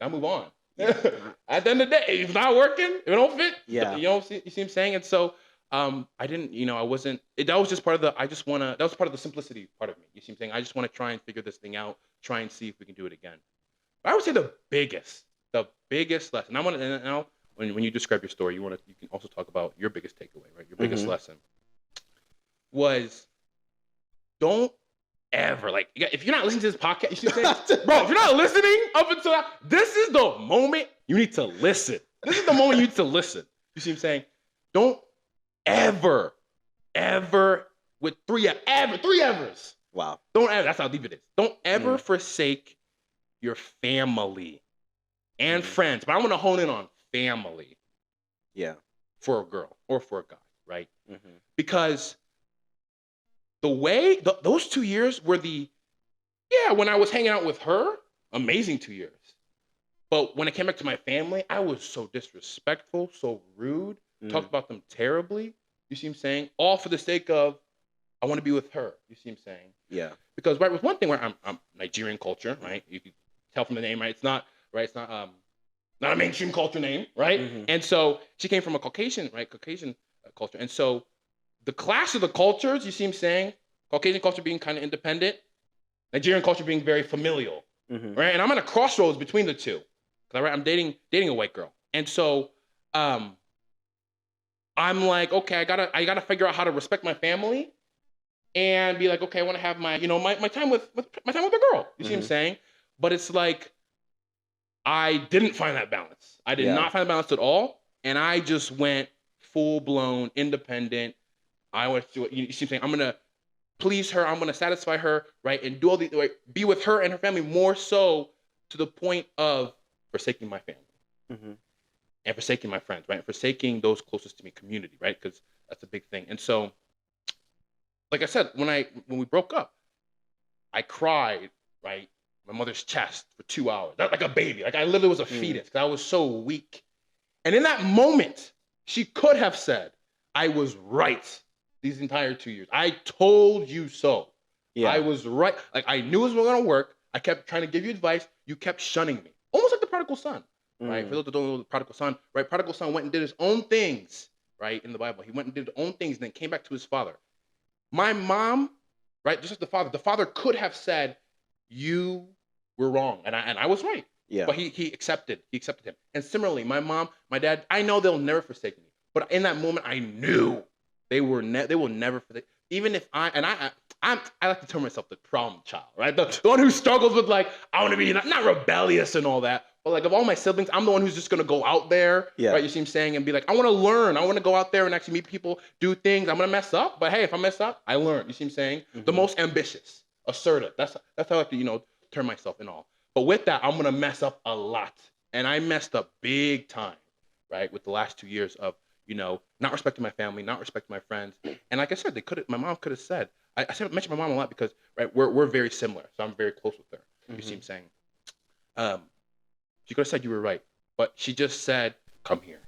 I move on. At the end of the day, if it's not working, if it don't fit, you see what I'm saying? And so I didn't, I wasn't, that was just part of that was part of the simplicity part of me. You see what I'm saying? I just want to try and figure this thing out, try and see if we can do it again. But I would say the biggest lesson, I want to, now when you describe your story, you can also talk about your biggest takeaway, right? Your biggest lesson was don't ever, like, if you're not listening to this podcast, you should say, bro, if you're not listening up until that, this is the moment you need to listen. This is the moment you need to listen. You see what I'm saying? Don't ever, with three evers. Wow. Don't ever, that's how deep it is. Don't ever forsake your family and friends. But I want to hone in on family. Yeah. For a girl or for a guy, right? Because the way, those 2 years were when I was hanging out with her, amazing 2 years. But when it came back to my family, I was so disrespectful, so rude, talked about them terribly. You see what I'm saying? All for the sake of, I want to be with her. You see what I'm saying? Yeah. Because with one thing where I'm Nigerian culture, right? You can tell from the name, right? It's not a mainstream culture name, right? And so she came from a Caucasian culture. And so the clash of the cultures, you see what I'm saying? Caucasian culture being kind of independent, Nigerian culture being very familial, right? And I'm at a crossroads between the two. I'm dating a white girl. And so I'm like, okay, I gotta figure out how to respect my family and be like, okay, I want to have my time with a girl. You see what I'm saying? But it's like, I didn't find that balance. I did not find the balance at all. And I just went full-blown independent. I went to, you see what I'm saying? I'm going to please her. I'm going to satisfy her, right? And do all the, like, be with her and her family more so to the point of forsaking my family and forsaking my friends, right? And forsaking those closest to me, community, right? Because that's a big thing. And so, like I said, when we broke up, I cried, right? My mother's chest for 2 hours. That, like a baby. Like I literally was a fetus because I was so weak. And in that moment, she could have said, I was right these entire 2 years. I told you so. Yeah. I was right. Like I knew it was going to work. I kept trying to give you advice. You kept shunning me. Almost like the prodigal son, right? For those that don't know the prodigal son, right? Prodigal son went and did his own things, right? In the Bible. He went and did his own things and then came back to his father. My mom, right? Just like the father could have said, you were wrong. And I was right. Yeah. But he accepted him. And similarly, my mom, my dad, I know they'll never forsake me. But in that moment, I knew they will never forsake. Even if I like to term myself the problem child, right? The one who struggles with like, I want to be not rebellious and all that. But like of all my siblings, I'm the one who's just gonna go out there, right? You see what I'm saying? And be like, I want to learn. I want to go out there and actually meet people, do things. I'm gonna mess up, but hey, if I mess up, I learn. You see what I'm saying? The most ambitious, assertive. That's how I like to turn myself in all. But with that, I'm gonna mess up a lot, and I messed up big time, right? With the last 2 years of not respecting my family, not respecting my friends, and like I said, my mom could have said. I mentioned my mom a lot because right, we're very similar, so I'm very close with her. You see what I'm saying? She could have said you were right, but she just said, "Come here."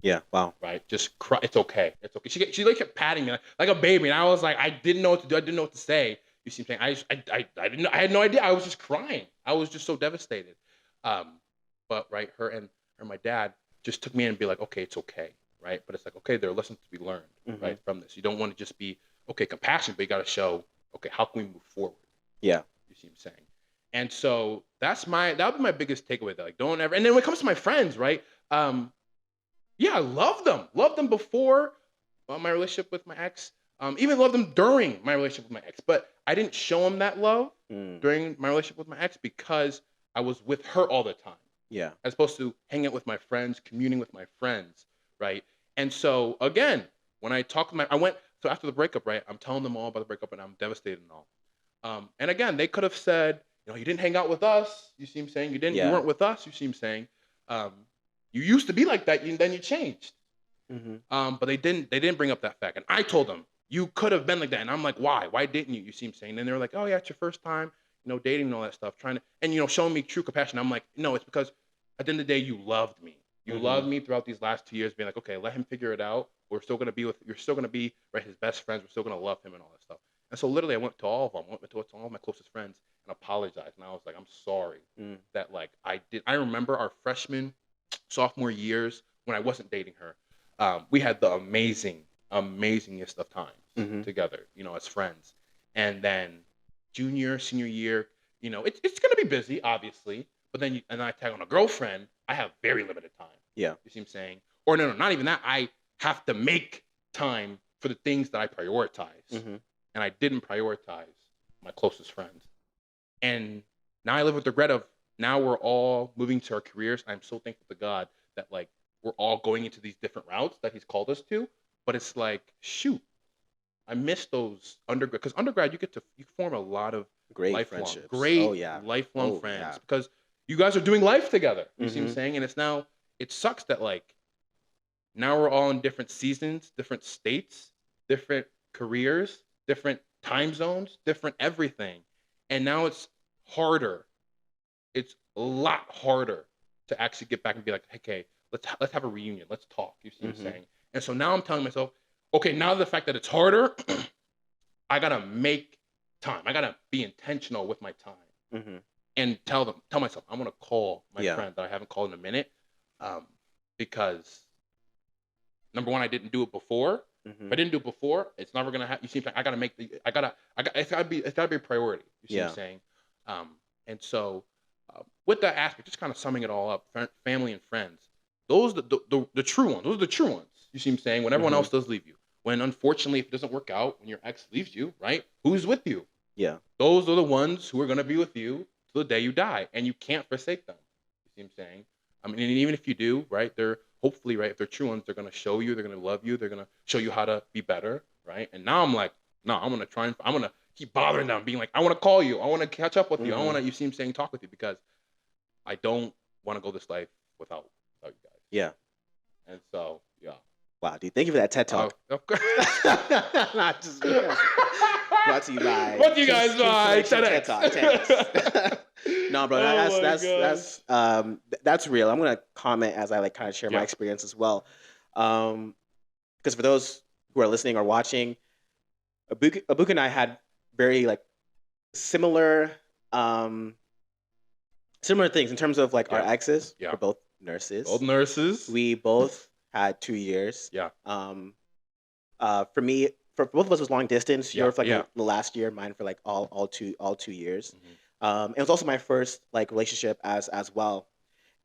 Yeah. Wow. Right. Just cry. It's okay. It's okay. She like kept patting me like a baby, and I was like, I didn't know what to do. I didn't know what to say. You see what I'm saying? I didn't. I had no idea. I was just crying. I was just so devastated. But right, her and my dad just took me in and be like, okay, it's okay, right? But it's like, okay, there are lessons to be learned, right, from this. You don't want to just be compassionate, but you got to show, okay, how can we move forward? Yeah. You see what I'm saying? And so that would be my biggest takeaway. Like, don't ever. And then when it comes to my friends, right? Yeah, I love them before my relationship with my ex. Even loved them during my relationship with my ex. But I didn't show them that love during my relationship with my ex because I was with her all the time. Yeah. As opposed to hanging out with my friends, communing with my friends, right? And so again, when I talk to so after the breakup, right, I'm telling them all about the breakup and I'm devastated and all. And again, they could have said, you didn't hang out with us. You see what I'm saying? You weren't with us. You see what I'm saying? You used to be like that, then you changed. But they didn't bring up that fact. And I told them, you could have been like that. And I'm like, why? Why didn't you? You see what I'm saying? And they were like, oh yeah, it's your first time, dating and all that stuff, trying to, and showing me true compassion. I'm like, no, it's because at the end of the day, you loved me. You loved me throughout these last 2 years, being like, okay, let him figure it out. You're still gonna be right, his best friends. We're still gonna love him and all that stuff. And so literally, I went to all of them. Went to all of my closest friends and apologized. And I was like, I'm sorry that like I remember our freshman, sophomore years when I wasn't dating her. We had the amazingest of times together, as friends. And then junior, senior year, it's gonna be busy, obviously. But then and I tag on a girlfriend, I have very limited time. Yeah. You see what I'm saying? Or no, not even that. I have to make time for the things that I prioritize. And I didn't prioritize my closest friends. And now I live with the regret of now we're all moving to our careers. I'm so thankful to God that like we're all going into these different routes that He's called us to. But it's like, shoot, I miss those undergrad because undergrad you form a lot of Great lifelong, friendships. great Oh yeah. lifelong Oh friends yeah. because you guys are doing life together. You see what I'm Mm-hmm. saying? And it's now it sucks that like now we're all in different seasons, different states, different careers, different time zones, different everything. And now it's harder. It's a lot harder to actually get back and be like, okay, let's have a reunion. Let's talk. You see what I'm Mm-hmm. saying? And so now I'm telling myself, okay, now the fact that it's harder, I gotta make time. I gotta be intentional with my time Mm-hmm. and tell myself, I'm gonna call my Yeah. friend that I haven't called in a minute, because number one, I didn't do it before. Mm-hmm. If I didn't do it before, it's never gonna happen. You see, I gotta make it's gotta be a priority. You see what Yeah. I'm saying? And so, with that aspect, just kind of summing it all up, family and friends, those the true ones. Those are the true ones. You see what I'm saying? When everyone Mm-hmm. else does leave you, when unfortunately if it doesn't work out, when your ex leaves you, right? Who's with you? Yeah. Those are the ones who are gonna be with you till the day you die, and you can't forsake them. You see what I'm saying? I mean, and even if you do, right? They're hopefully, right? If they're true ones, they're gonna show you, they're gonna love you, they're gonna show you how to be better, right? And now I'm like, no, I'm gonna keep bothering them, being like, I want to call you, I want to catch up with you, I want to, you see him saying, talk with you because I don't want to go this life without you guys. Yeah. And so, yeah. Wow, dude. Thank you for that TED Talk. Of course. Not just brought to you by. Brought to you guys by TEDx. TEDx. No, bro, Oh that's real. I'm gonna comment as I like kind of share my experience as well. Because for those who are listening or watching, Ebuka and I had very like similar things in terms of like our exes. Yeah. We're both nurses. Both nurses. We both had 2 years. Yeah. For me, for both of us, it was long distance. Yeah. Yours for like the last year, mine for like all 2 years. Mm-hmm. It was also my first like relationship as well.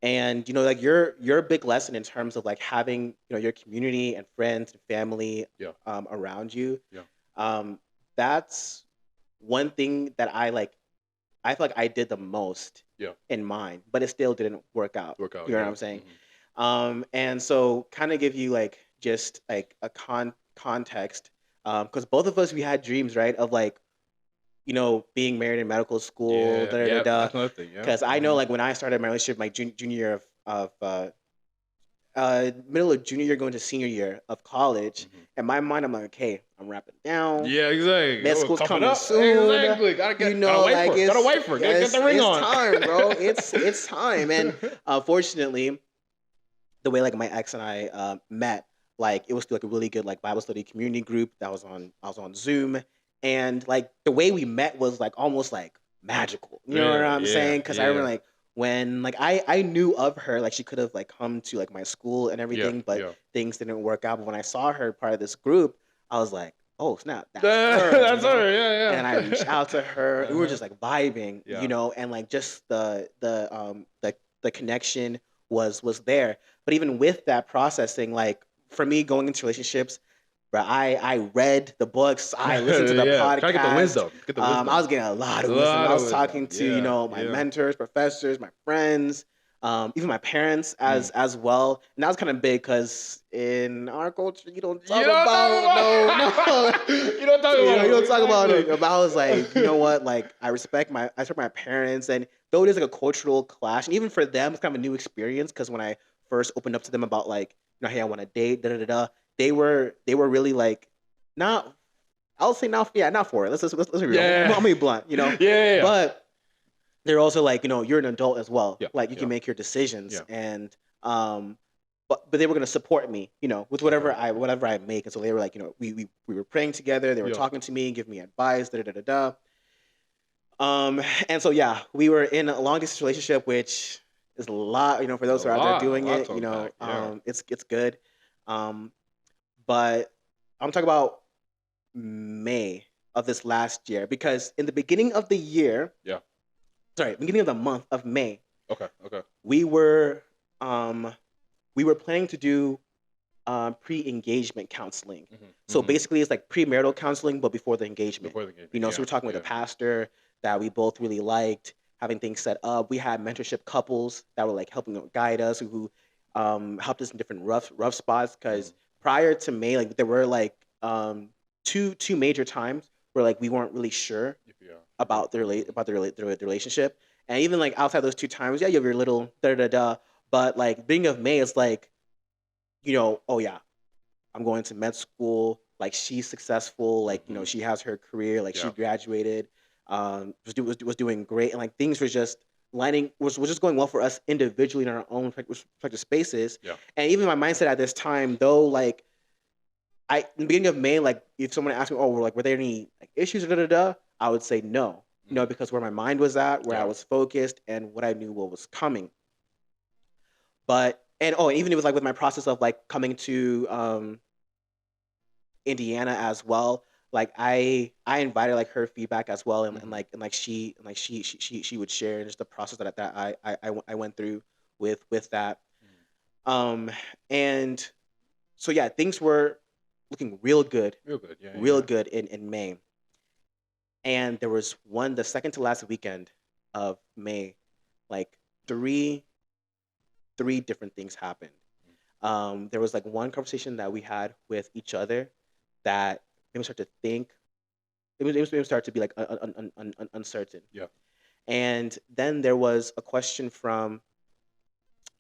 And you know, like your big lesson in terms of like having, you know, your community and friends and family around you. Yeah. That's one thing that I feel like I did the most in mine, but it still didn't work out. You know what I'm saying? Mm-hmm. And so kind of give you like just like a context, because both of us, we had dreams, right, of like, you know, being married in medical school, That's another thing, because I know like when I started my relationship, my junior year of middle of junior year going to senior year of college, in my mind I'm like, okay, I'm wrapping down. Yeah, exactly. Med school's coming soon. Exactly. Gotta get, you know, gotta wife her. Get the ring on. It's time, bro. It's time. And fortunately, the way like my ex and I met, like it was through like a really good like Bible study community group that I was on Zoom, and like the way we met was like almost like magical. You know what I'm saying? Because I remember like when like I knew of her, like she could have like come to like my school and everything, but things didn't work out. But when I saw her part of this group, I was like, oh snap, that's her. That's her. Yeah. And I reached out to her. We were just like vibing, you know, and like just the connection was there. But even with that processing, like for me going into relationships, bro, I read the books, I listened to the podcast. Try to get the wisdom. I was getting a lot of wisdom. I was talking to, you know, my mentors, professors, my friends, even my parents as well. And that was kind of big because in our culture, you don't talk about you don't talk about it. But I was like, you know what? Like I respect my parents, and though it is like a cultural clash, and even for them, it's kind of a new experience because when I first opened up to them about like, you know, hey, I want to date, they were really like, not, I'll say not for it. Let's be real. I'm gonna be blunt, you know. But they're also like, you know, you're an adult as well. Like you can make your decisions, and but they were gonna support me, you know, with whatever I make. And so they were like, you know, we were praying together. They were talking to me, giving me advice, And so we were in a long distance relationship, which is a lot, you know, for those who are out there doing it, you know, it's good. But I'm talking about May of this last year, because in the beginning of the year, beginning of the month of May, okay, we were planning to do pre-engagement counseling. So Mm-hmm. basically, it's like premarital counseling, but before the engagement. Before the game, So yeah, we're talking with a yeah. pastor that we both really liked, having things set up. We had mentorship couples that were like helping guide us, who helped us in different rough spots. Because prior to May, like there were like two major times where like we weren't really sure about the relationship, and even like outside those two times, yeah, you have your little da da da. But like beginning of May is like, oh yeah, I'm going to med school. Like she's successful. Like she has her career. Like she Yeah. graduated. Was doing great, and like things were just was just going well for us individually in our own respective spaces. Yeah. And even my mindset at this time, though, like in the beginning of May, like if someone asked me, oh, were there any like issues or da da da, I would say no, because where my mind was at, where I was focused, and what I knew what was coming. But even it was like with my process of like coming to Indiana as well. Like I invited like her feedback as well, and she would share just the process that I went through with that. And so yeah, things were looking real good, real good in May. And there was the second to last weekend of May, like three different things happened. There was like one conversation that we had with each other that made me start to think. It made me start to be like uncertain. Yeah. And then there was a question from,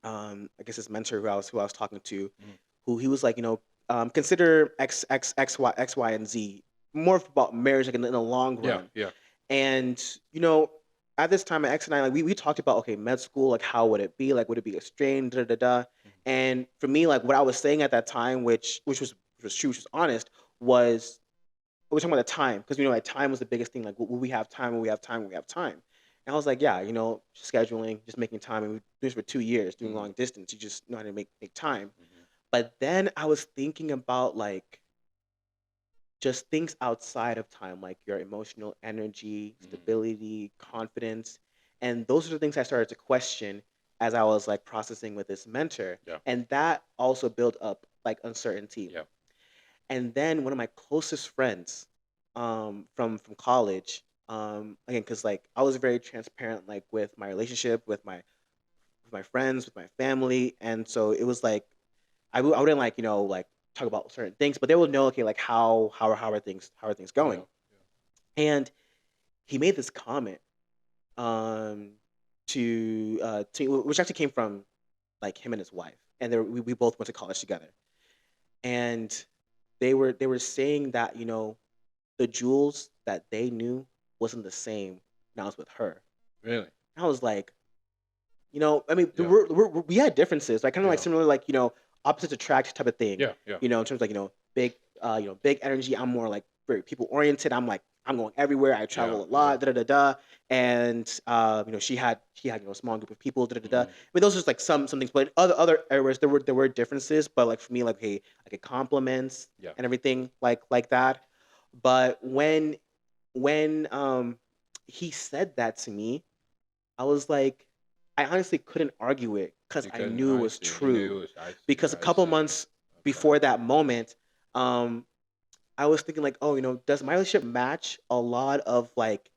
I guess his mentor who I was talking to, who he was like, consider X, Y, and Z more about marriage like in the long run. Yeah. And at this time, my ex and I, like we talked about, okay, med school, like how would it be? Like would it be a strain? Da da da. And for me, like what I was saying at that time, which was true, which was honest, was we're talking about the time, because like time was the biggest thing. Like, will we have time? Will we have time? Will we have time? And I was like, yeah, scheduling, just making time. And we do this for 2 years, doing long distance. You just know how to make time. But then I was thinking about like just things outside of time, like your emotional energy, stability, confidence. And those are the things I started to question as I was like processing with this mentor. Yeah. And that also built up like uncertainty. Yeah. And then one of my closest friends from college, again, because like I was very transparent like with my relationship, with my friends, with my family. And so it was like I wouldn't like like talk about certain things, but they would know, okay, like how are things going. And he made this comment to me, which actually came from like him and his wife, and we both went to college together. And they were saying that the Jules that they knew wasn't the same when I was with her. Really? I was like, I mean, we had differences, like kind of like similar, like opposites attract type of thing. Yeah. In terms of like big energy. I'm more like very people oriented. I'm going everywhere. I travel a lot. Da da da da. And she had a small group of people. Da da da da. I mean, those are just like some things, but other areas there were differences. But like for me, like a compliments and everything like that. But when he said that to me, I was like, I honestly couldn't argue it because I knew it was true. Because a couple months before that moment, I was thinking like, oh, does my relationship match a lot of like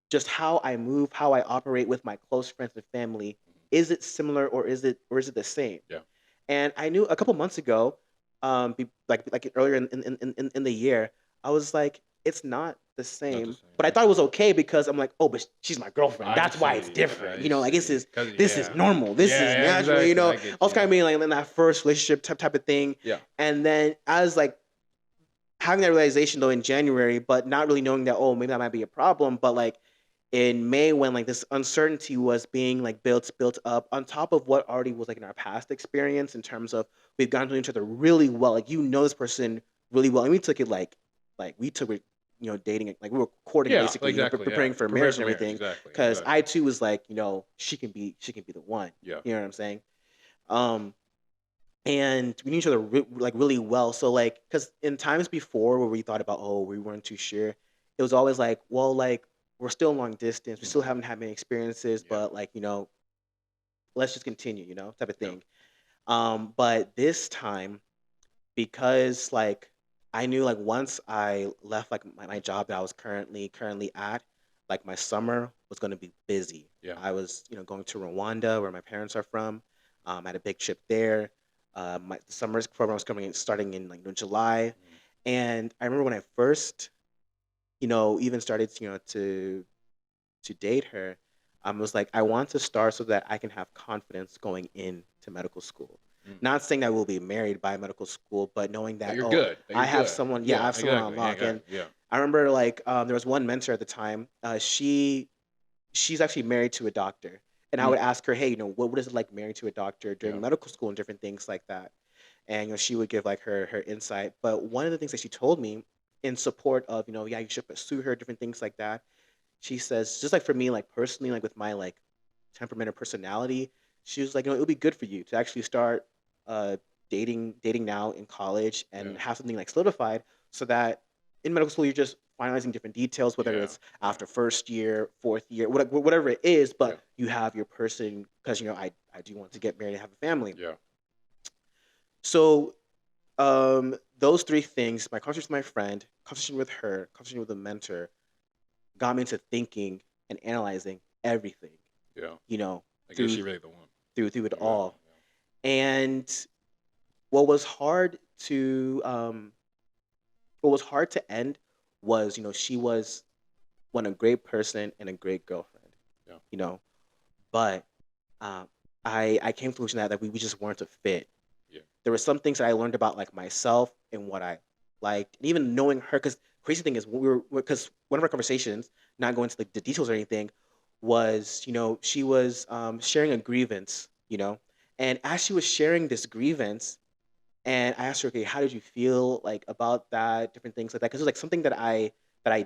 just how I move, how I operate with my close friends and family? Is it similar, or is it the same? Yeah. And I knew a couple months ago, like earlier in the year, I was like, it's not the same. But I thought it was okay because I'm like, oh, but she's my girlfriend. That's why it's different. Like this is normal. This is natural. Exactly. I was kind of being like in that first relationship type of thing. Yeah. And then I was like having that realization though in January, but not really knowing that, oh, maybe that might be a problem. But like in May, when like this uncertainty was being like built up on top of what already was like in our past experience, in terms of we've gotten to know each other really well, like this person really well, and we took it like we took it, dating, like we were courting basically, preparing for marriage and everything. Because I too was like, she can be the one. Yeah. You know what I'm saying? And we knew each other like really well. So like, because in times before where we thought about, oh, we weren't too sure, it was always like, well, like we're still long distance, we still haven't had many experiences, but like let's just continue, type of thing. But this time, because like I knew like once I left like my job that I was currently at, like my summer was going to be busy. Yeah. I was going to Rwanda where my parents are from. I had a big trip there. My the summer's program was coming in, starting in like July, Mm. and I remember when I first even started to date her. I was like, I want to start so that I can have confidence going into medical school. Mm. Not saying that we'll be married by medical school, but knowing That that, you're oh, good. That I you're have good. someone, yeah, I Yeah. have someone on Exactly. Yeah. lock. And Exactly. Yeah. I remember like there was one mentor at the time. She's actually married to a doctor, and I Mm. would ask her, hey, what is it like married to a doctor during Yeah. medical school and different things like that. And she would give like her insight. But one of the things that she told me in support of yeah, you should pursue her, different things like that. She says, just like for me, like personally, like with my like temperament or personality, she was like, it'll be good for you to actually start uh dating now in college and Yeah. have something like solidified so that in medical school you're just finalizing different details, whether Yeah. it's after first year, fourth year, whatever it is, Yeah. but you have your person because I do want to get married and have a family. Yeah. So those three things, my conversation with my friend, conversation with her, conversation with a mentor, got me into thinking and analyzing everything, Yeah. you know, I guess through she really the one. through it Yeah. all. And what was hard to what was hard to end was, she was one a great person and a great girlfriend, Yeah. you know. But um, I came to the conclusion that we just weren't a fit. Yeah. There were some things that I learned about like myself and what I liked, and even knowing her. Because crazy thing is, when because one of our conversations, not going into the details or anything, was she was sharing a grievance, and as she was sharing this grievance, and I asked her, okay, how did you feel like about that, different things like that, because it was like something that I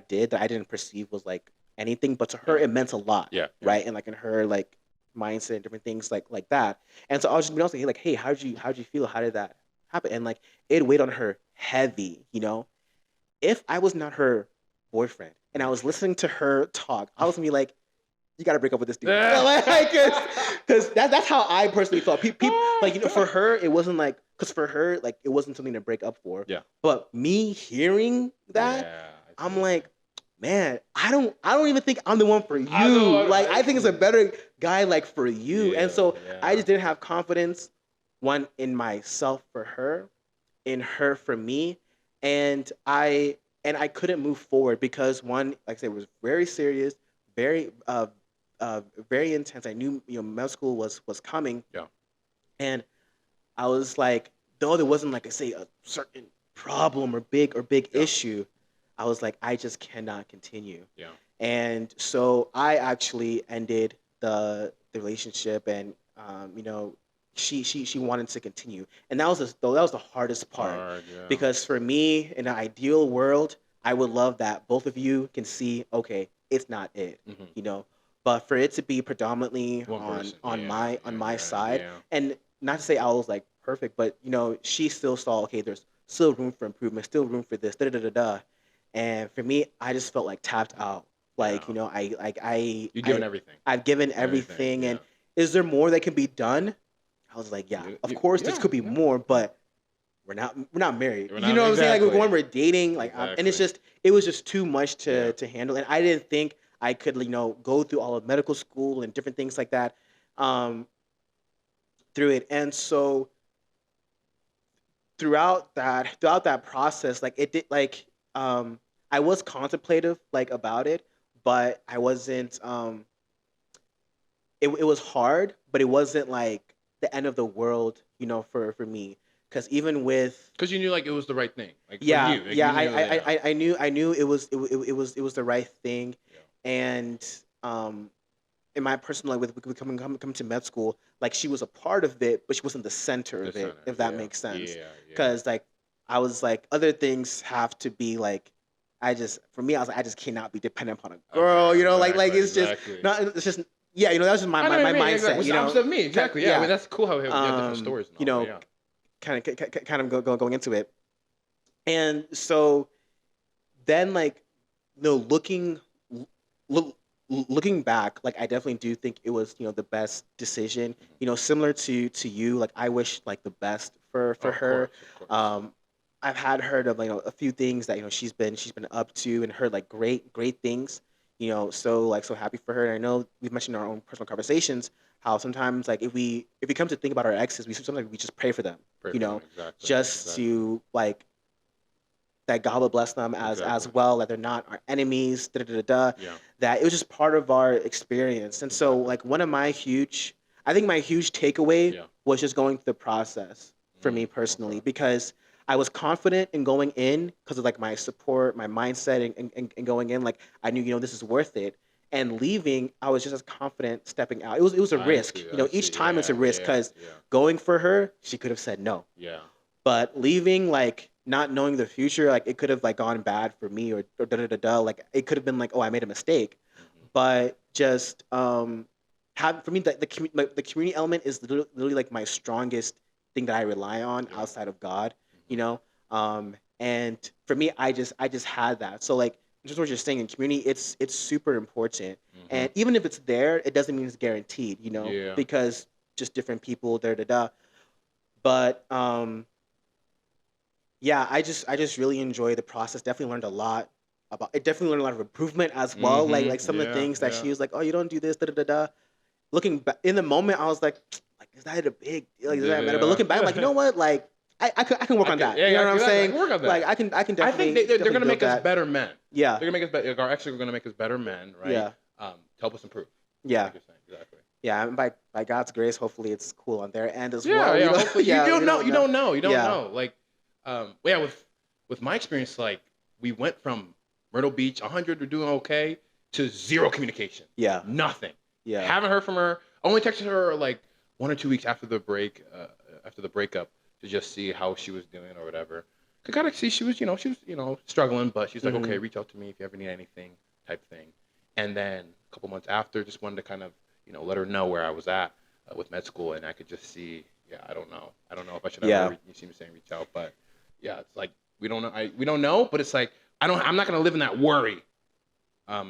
did that I didn't perceive was like anything, but to her Yeah. it meant a lot, Yeah. Yeah. right? And like in her like mindset and different things like that. And so I was just being honest, like, hey, how did you feel? How did that happen? And like it weighed on her heavy, If I was not her boyfriend and I was listening to her talk, I was gonna be like, you got to break up with this dude. Because that's how I personally felt. People like for her it wasn't like because for her like it wasn't something to break up for. Yeah. But me hearing that, Yeah. I'm like, man, I don't even think I'm the one for you. I think it's a see. better guy like for you. And Yeah. so I Yeah. just didn't have confidence one in myself for her, in her for me, and I couldn't move forward because one, like I said, was very serious, very very intense. I knew medical school was coming, Yeah. and I was like, though there wasn't like I say a certain problem or big Yeah. issue, I was like, I just cannot continue. Yeah. And so I actually ended the relationship, and she wanted to continue, and that was the hardest part Hard. Yeah. because for me, in an ideal world, I would love that both of you can see, okay, it's not it, Mm-hmm. but for it to be predominantly One on person. on Yeah. my on Yeah. my Yeah. side, Yeah. and not to say I was like perfect, but she still saw, okay, there's still room for improvement, still room for this, da da da da. And for me, I just felt like tapped out. Like, Yeah. I like I You're giving I everything. I've given Everything. everything, Yeah. and is there more that can be done? I was like, yeah, of course there Yeah. could be Yeah. more, but we're not married. We're You not know what I'm saying? Like exactly. when we're dating, like and Exactly. it was just too much Yeah. to handle, and I didn't think I could go through all of medical school and different things like that um, through it. And so throughout that process, like it did I was contemplative like about it, but I wasn't it was hard, but it wasn't like the end of the world, for me. Because even with Because you knew like it was the right thing, like for yeah, you, like yeah, you I, knew. I, Yeah. I, I knew it was the right thing, Yeah. and in my personal life with coming to med school, like she was a part of it, but she wasn't the center The of it, center. if that Yeah. makes sense. Yeah. Yeah. Because like I was like other things have to be like for me I was like I just cannot be dependent upon a girl, Okay. like Exactly. it's just Exactly. not it's just yeah, that was just my I know my, what you my mean. Exactly. mindset, It's the opposite of me. Exactly. Yeah. I mean, yeah, that's cool how we have different stories and you all. But know, yeah. kind of going into it, and so then like looking look, looking back, like I definitely do think it was the best decision. Mhm. Similar to you, like I wish like the best for Oh, of her. course. Of course. I've had heard of a few things that she's been up to, and heard like great things. So like so happy for her. And I know we've mentioned in our own personal conversations how sometimes like if we come to think about our exes, we sometimes we just pray for them. Pray You for them, know, exactly. just to like that God will bless them as well, that they're not our enemies, Yeah. that it was just part of our experience. And so like one of I think my huge takeaway Yeah. was just going through the process for me personally, Okay. because I was confident in going in because of like my support, my mindset, and going in, like I knew, this is worth it. And leaving, I was just as confident stepping out. It was a risk. Each time it's a risk, because going for her, she could have said no. Yeah. But leaving, like not knowing the future, like it could have like gone bad for me, or like it could have been like, oh, I made a mistake. But just have for me the community element is literally like my strongest thing that I rely on outside of God, and for me, I just had that. So like just what you're saying, in community, it's super important. And even if it's there, it doesn't mean it's guaranteed, Yeah. because just different people, but yeah, I just really enjoy the process. Definitely learned a lot about it. Definitely learned a lot of improvement as well. Like some of the things that she was like, "Oh, you don't do this." Looking back in the moment, I was like, "Is that a big deal? Like, does that matter?" But looking back, I'm like, you know what? Like, I can work on that. Yeah, you know what I'm saying? Work on that. Like, I can definitely. I think they're definitely gonna make build us that. better men. Yeah, They're gonna make us better. Our exes are gonna make us better men, right? Yeah. To help us improve. yeah, Like you're saying. Exactly. yeah. And by God's grace, hopefully it's cool on their end as Yeah, well. yeah. We don't, Hopefully, yeah, you don't we know. You don't know. You don't Yeah. know. Like, yeah. With my experience, like we went from Myrtle Beach, 100, we're doing okay, to zero communication. Yeah. Nothing. Yeah. Haven't heard from her. Only texted her like 1 or 2 weeks after the breakup, to just see how she was doing or whatever. I kind of see she was struggling, but she's like, okay, reach out to me if you ever need anything, type thing. And then a couple months after, just wanted to kind of let her know where I was at with med school, and I could just see, I don't know if I should ever. You see me saying reach out, but yeah, it's like we don't know. We don't know, but it's like I'm not gonna live in that worry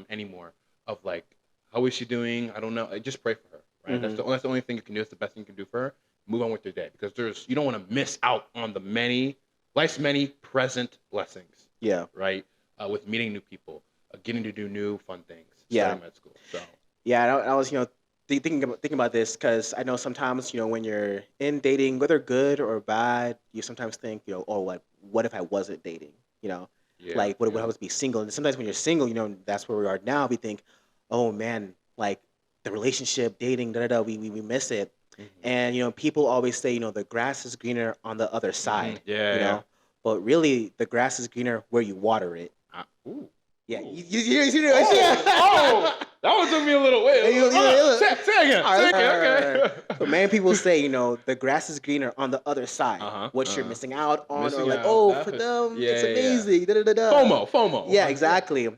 anymore of like, how is she doing? I don't know. I just pray for her, right? That's the only thing you can do. It's the best thing you can do for her. Move on with your day, because you don't want to miss out on life's many present blessings. Yeah. Right. With meeting new people, getting to do new fun things. Yeah. Starting med school. So. Yeah, I was thinking about this, because I know sometimes when you're in dating, whether good or bad, you sometimes think oh, what if I wasn't dating? Like what if I was be single? And sometimes when you're single, that's where we are now. We think, oh man, like the relationship, dating, we miss it. And people always say the grass is greener on the other side. Yeah. But really the grass is greener where you water it. Ooh. Yeah, Ooh. you That one took me a little way. Say again. Okay. So many people say, the grass is greener on the other side. What you're missing out on, or like, for them, it's amazing. FOMO. Yeah, exactly.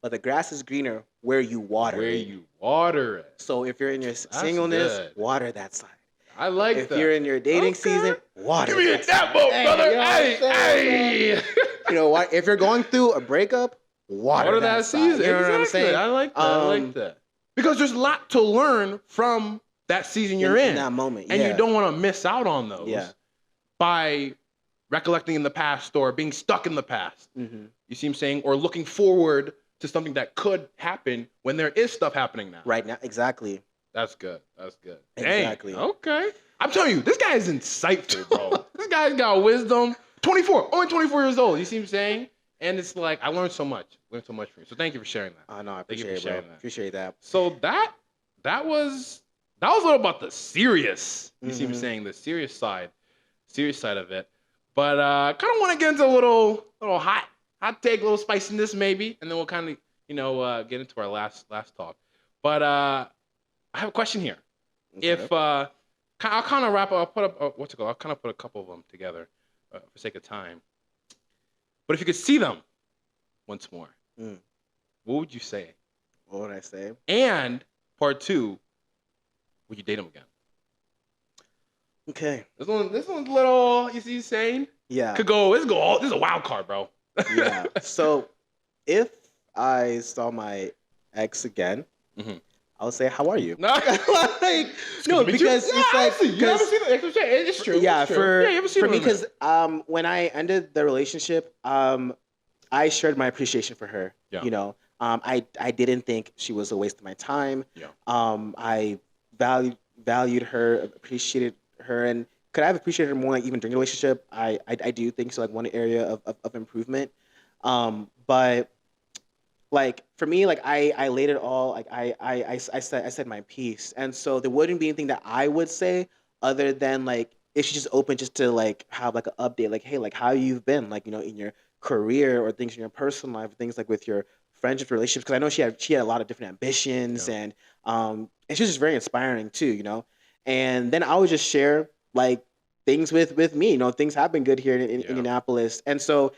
But the grass is greener where you water it. Where you water it. So if you're in your singleness, water that side. I like if that. If you're in your dating season, water. Give me that boat, brother. Hey. If you're going through a breakup, water that season. You know what I'm saying? I like that. Because there's a lot to learn from that season you're in that moment, and you don't want to miss out on those. Yeah. By recollecting in the past or being stuck in the past. You see what I'm saying? Or looking forward to something that could happen when there is stuff happening now. Right now, exactly. That's good. Exactly. Dang. Okay. I'm telling you, this guy is insightful, bro. This guy's got wisdom. 24, only 24 years old. You see what I'm saying? And it's like, I learned so much. From you. So thank you for sharing that. No, I appreciate it, bro. Appreciate that. So that was a little about the serious. You see what I'm saying? The serious side of it. But kind of want to get into a little hot take, a little spiciness maybe, and then we'll kind of get into our last talk. But I have a question here. Okay. If I'll kind of wrap up. I'll put up I'll kind of put a couple of them together for sake of time. But if you could see them once more, what would you say? What would I say? And part 2, would you date them again? Okay. This one's little. You see what I'm saying? Yeah. This is a wild card, bro. Yeah. So if I saw my ex again, I I would say, how are you? No. Like, no, because it's like, you ever seen it? It's true. yeah, it's true. for you ever seen for me, it on there? because when I ended the relationship, I shared my appreciation for her. Yeah. You know, I didn't think she was a waste of my time. Yeah. I valued her, appreciated her, and could I have appreciated her more, like even during the relationship? I do think so, like one area of improvement. But like for me, like I laid it all, like I said my piece, and so there wouldn't be anything that I would say other than like if she's just open just to like have like an update, like hey, like how you've been, like in your career or things in your personal life, things like with your friendships, relationships, because I know she had a lot of different ambitions, Yeah. and she was just very inspiring too. And then I would just share like things with me, things have been good here in Yeah. Indianapolis, and so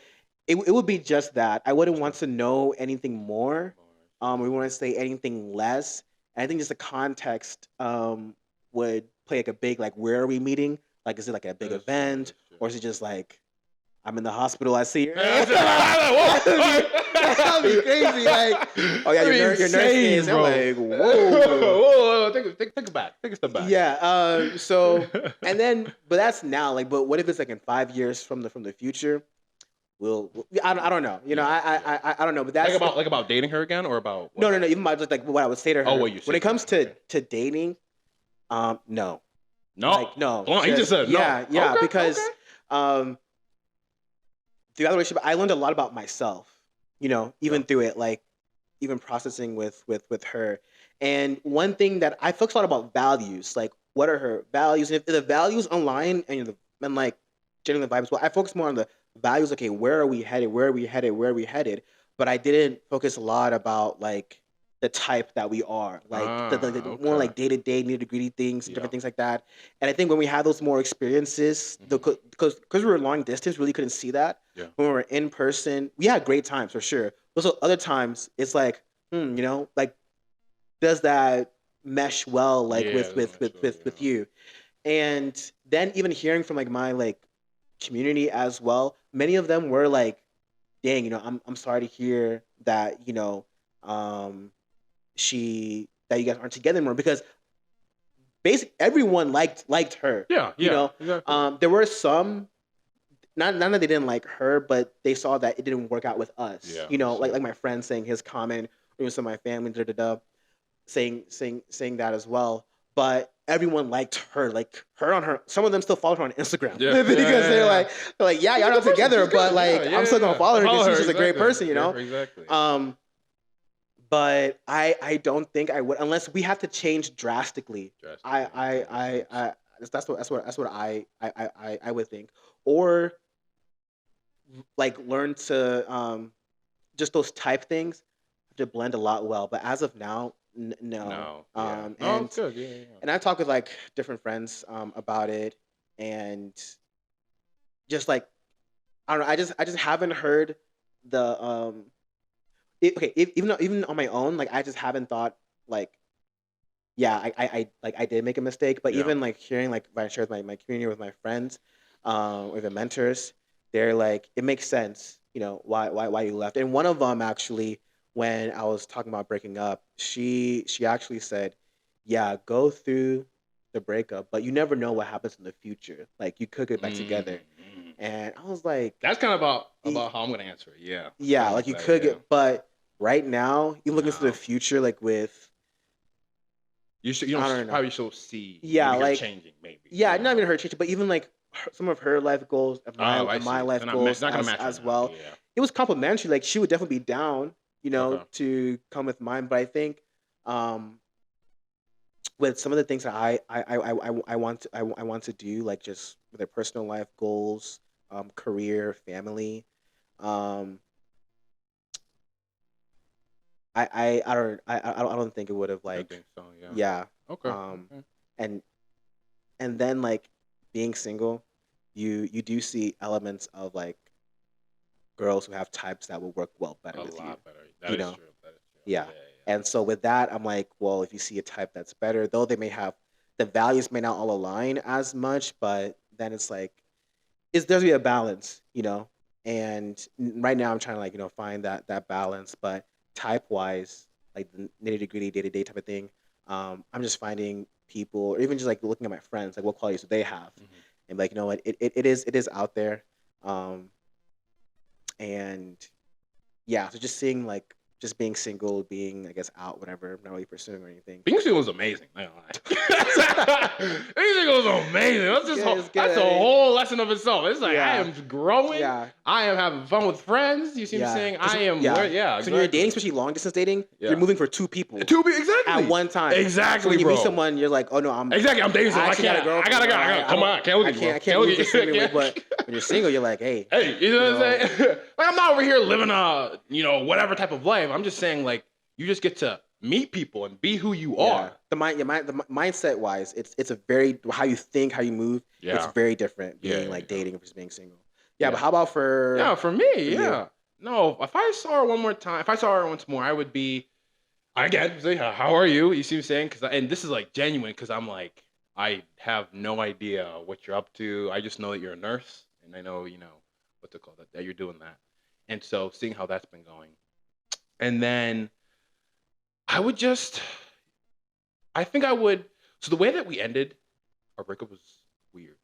it would be just that. I wouldn't want Sure. to know anything more. We want to say anything less. And I think just the context would play like a big, like, where are we meeting? Like, is it like a big That's true. event, That's true. or is it just like I'm in the hospital? I see you. That'd That'd be crazy. Like, oh yeah, your nurse is. I'm like, whoa. Whoa. Think it back. Take a step back. Yeah. So, and then, but that's now. Like, but what if it's like in 5 years from the future? I don't know. I don't know. But that's like about dating her again or about what? no. Even about just like what I would say to her. Oh, what you when say it comes to her, to dating, no, No. like no. Come on, he just said no. Yeah, Okay, because okay. throughout the relationship, I learned a lot about myself. Even through it, like even processing with her. And one thing that I focus a lot about values, like what are her values, and if the values align and like generally the vibes. Well, I focus more on the values. Okay, where are we headed? Where are we headed? Where are we headed? But I didn't focus a lot about like the type that we are, like the more Okay. like day to day nitty gritty things, and Yeah. different things like that. And I think when we have those more experiences, because we were long distance, really couldn't see that. Yeah. When we were in person, we had great times for sure. But so other times, it's like, like does that mesh well, like Yeah, with you? And then even hearing from like my like community as well, many of them were like, dang, I'm sorry to hear that, um that you guys aren't together anymore, because basically everyone liked her. Yeah, exactly. There were some, not none that they didn't like her, but they saw that it didn't work out with us. Yeah, Like my friend saying his comment, or even some of my family, saying that as well. But everyone liked her, like her on her. Some of them still follow her on Instagram, Yeah, because they're like, yeah, y'all not together, but like I'm still gonna follow her because she's just a great person, Exactly. But I don't think I would, unless we have to change drastically. That's what I would think, or like learn to just those type things to blend a lot well. But as of now, no. No. Yeah. No, it's good. Yeah. And I talk with like different friends about it, and just like I don't know, I just haven't heard the even on my own, like I just haven't thought like, yeah, I did make a mistake. But Yeah. even like hearing, like when I share with my community, with my friends, with the mentors, they're like, it makes sense, why you left. And one of them actually, when I was talking about breaking up, she actually said, yeah, go through the breakup, but you never know what happens in the future. Like you could get back together. And I was like, That's kind of about how I'm gonna answer it. Yeah. yeah, like you could get, but right now, you look into the future, like with, you don't probably still see. Yeah, maybe her like changing, maybe. Yeah, not even her changing, but even like some of her life goals, and I my see. life They're not goals gonna match as right now. well. Yeah. It was complimentary. Like she would definitely be down, Okay. to come with mine. But I think, with some of the things that I want to do, like just with their personal life goals, career, family, um, I don't think it would have, I like, think so. Yeah. yeah, Okay. um, and and then like being single, you do see elements of like girls who have types that will work well better A with you. lot better. That You is know, true. That is true. yeah. Yeah. And so with that, I'm like, well, if you see a type that's better, though they may have, the values may not all align as much, but then it's like, there's be a balance. And right now I'm trying to, like, find that balance, but type wise, like the nitty gritty day to day type of thing, I'm just finding people, or even just like looking at my friends, like what qualities do they have, and like, you know what, it is out there, um, and yeah, so just seeing like just being single, being I guess out, whatever, not really pursuing or anything. Being single was amazing. I don't lie. Being single was amazing. It's good. It's good. That's a I mean, whole lesson of itself. It's like I yeah, am growing. yeah, I am having fun with friends. You see what I'm yeah. saying? 'Cause, I am. yeah. Yeah. So when you're Exactly. dating, especially long distance dating, Yeah. you're moving for two people To be exactly at one time. So Exactly, when you bro. meet someone, you're like, oh no, I'm Exactly. I'm dating someone. I actually got a can't. I girlfriend. gotta. Come on. Can't look at you, bro. I can't leave this Can't- anyway. But when you're single, you're like, hey, Hey, you know what I'm know. saying? Like I'm not over here living a whatever type of life. I'm just saying like you just get to meet people and be who you are. The mindset wise, it's a very how you think, how you move. Yeah. It's very different Yeah, being yeah, like yeah. dating versus being single. Yeah, Yeah. but how about for Yeah, for me, you? yeah. No, if I saw her one more time, if I saw her once more, I would be again say, how are you? You see what I'm saying? And this is like genuine because I'm like I have no idea what you're up to. I just know that you're a nurse, and I know what's it called that you're doing that. And so seeing how that's been going, and then I would just, I think I would. So the way that we ended our breakup was weird.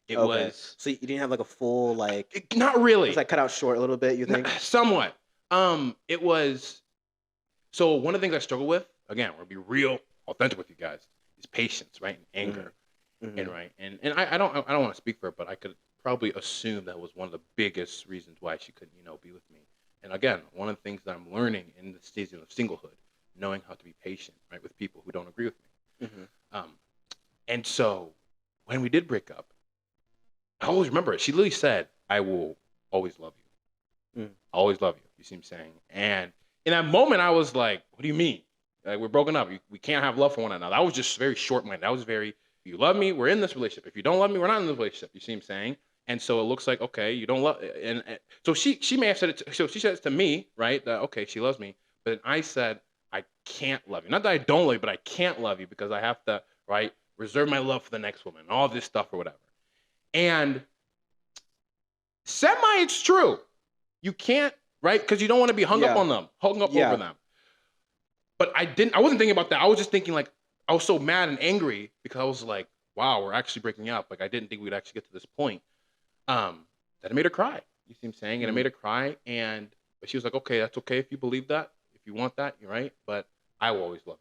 It Okay. was So you didn't have like a full like not really. it's like cut out short a little bit, you think? Somewhat. It was. So one of the things I struggle with, again, we'll be real, authentic with you guys, is patience, right, and anger, and right, and I don't want to speak for her, but I could probably assume that was one of the biggest reasons why she couldn't be with me. And again, one of the things that I'm learning in the season of singlehood, knowing how to be patient, right, with people who don't agree with me. And so when we did break up, I always remember it. She literally said, "I will always love you. I always love you." You see what I'm saying? And in that moment, I was like, "What do you mean? Like we're broken up. We can't have love for one another." I was just very short-minded. I was very, "If you love me, we're in this relationship. If you don't love me, we're not in this relationship." You see what I'm saying? And so it looks like, okay, you don't love, and so she may have said it. So she said it to me, right? That okay, she loves me, but then I said, "I can't love you. Not that I don't love you, but I can't love you because I have to, right, reserve my love for the next woman, all this stuff or whatever." And semi, it's true. You can't, right? Because you don't want to be hung up on them, hung up over them. But I wasn't thinking about that. I was just thinking like, I was so mad and angry because I was like, wow, we're actually breaking up. Like I didn't think we'd actually get to this point. That it made her cry. You see what I'm saying? And it made her cry. But she was like, okay, that's okay if you believe that. If you want that, you're right. But I will always love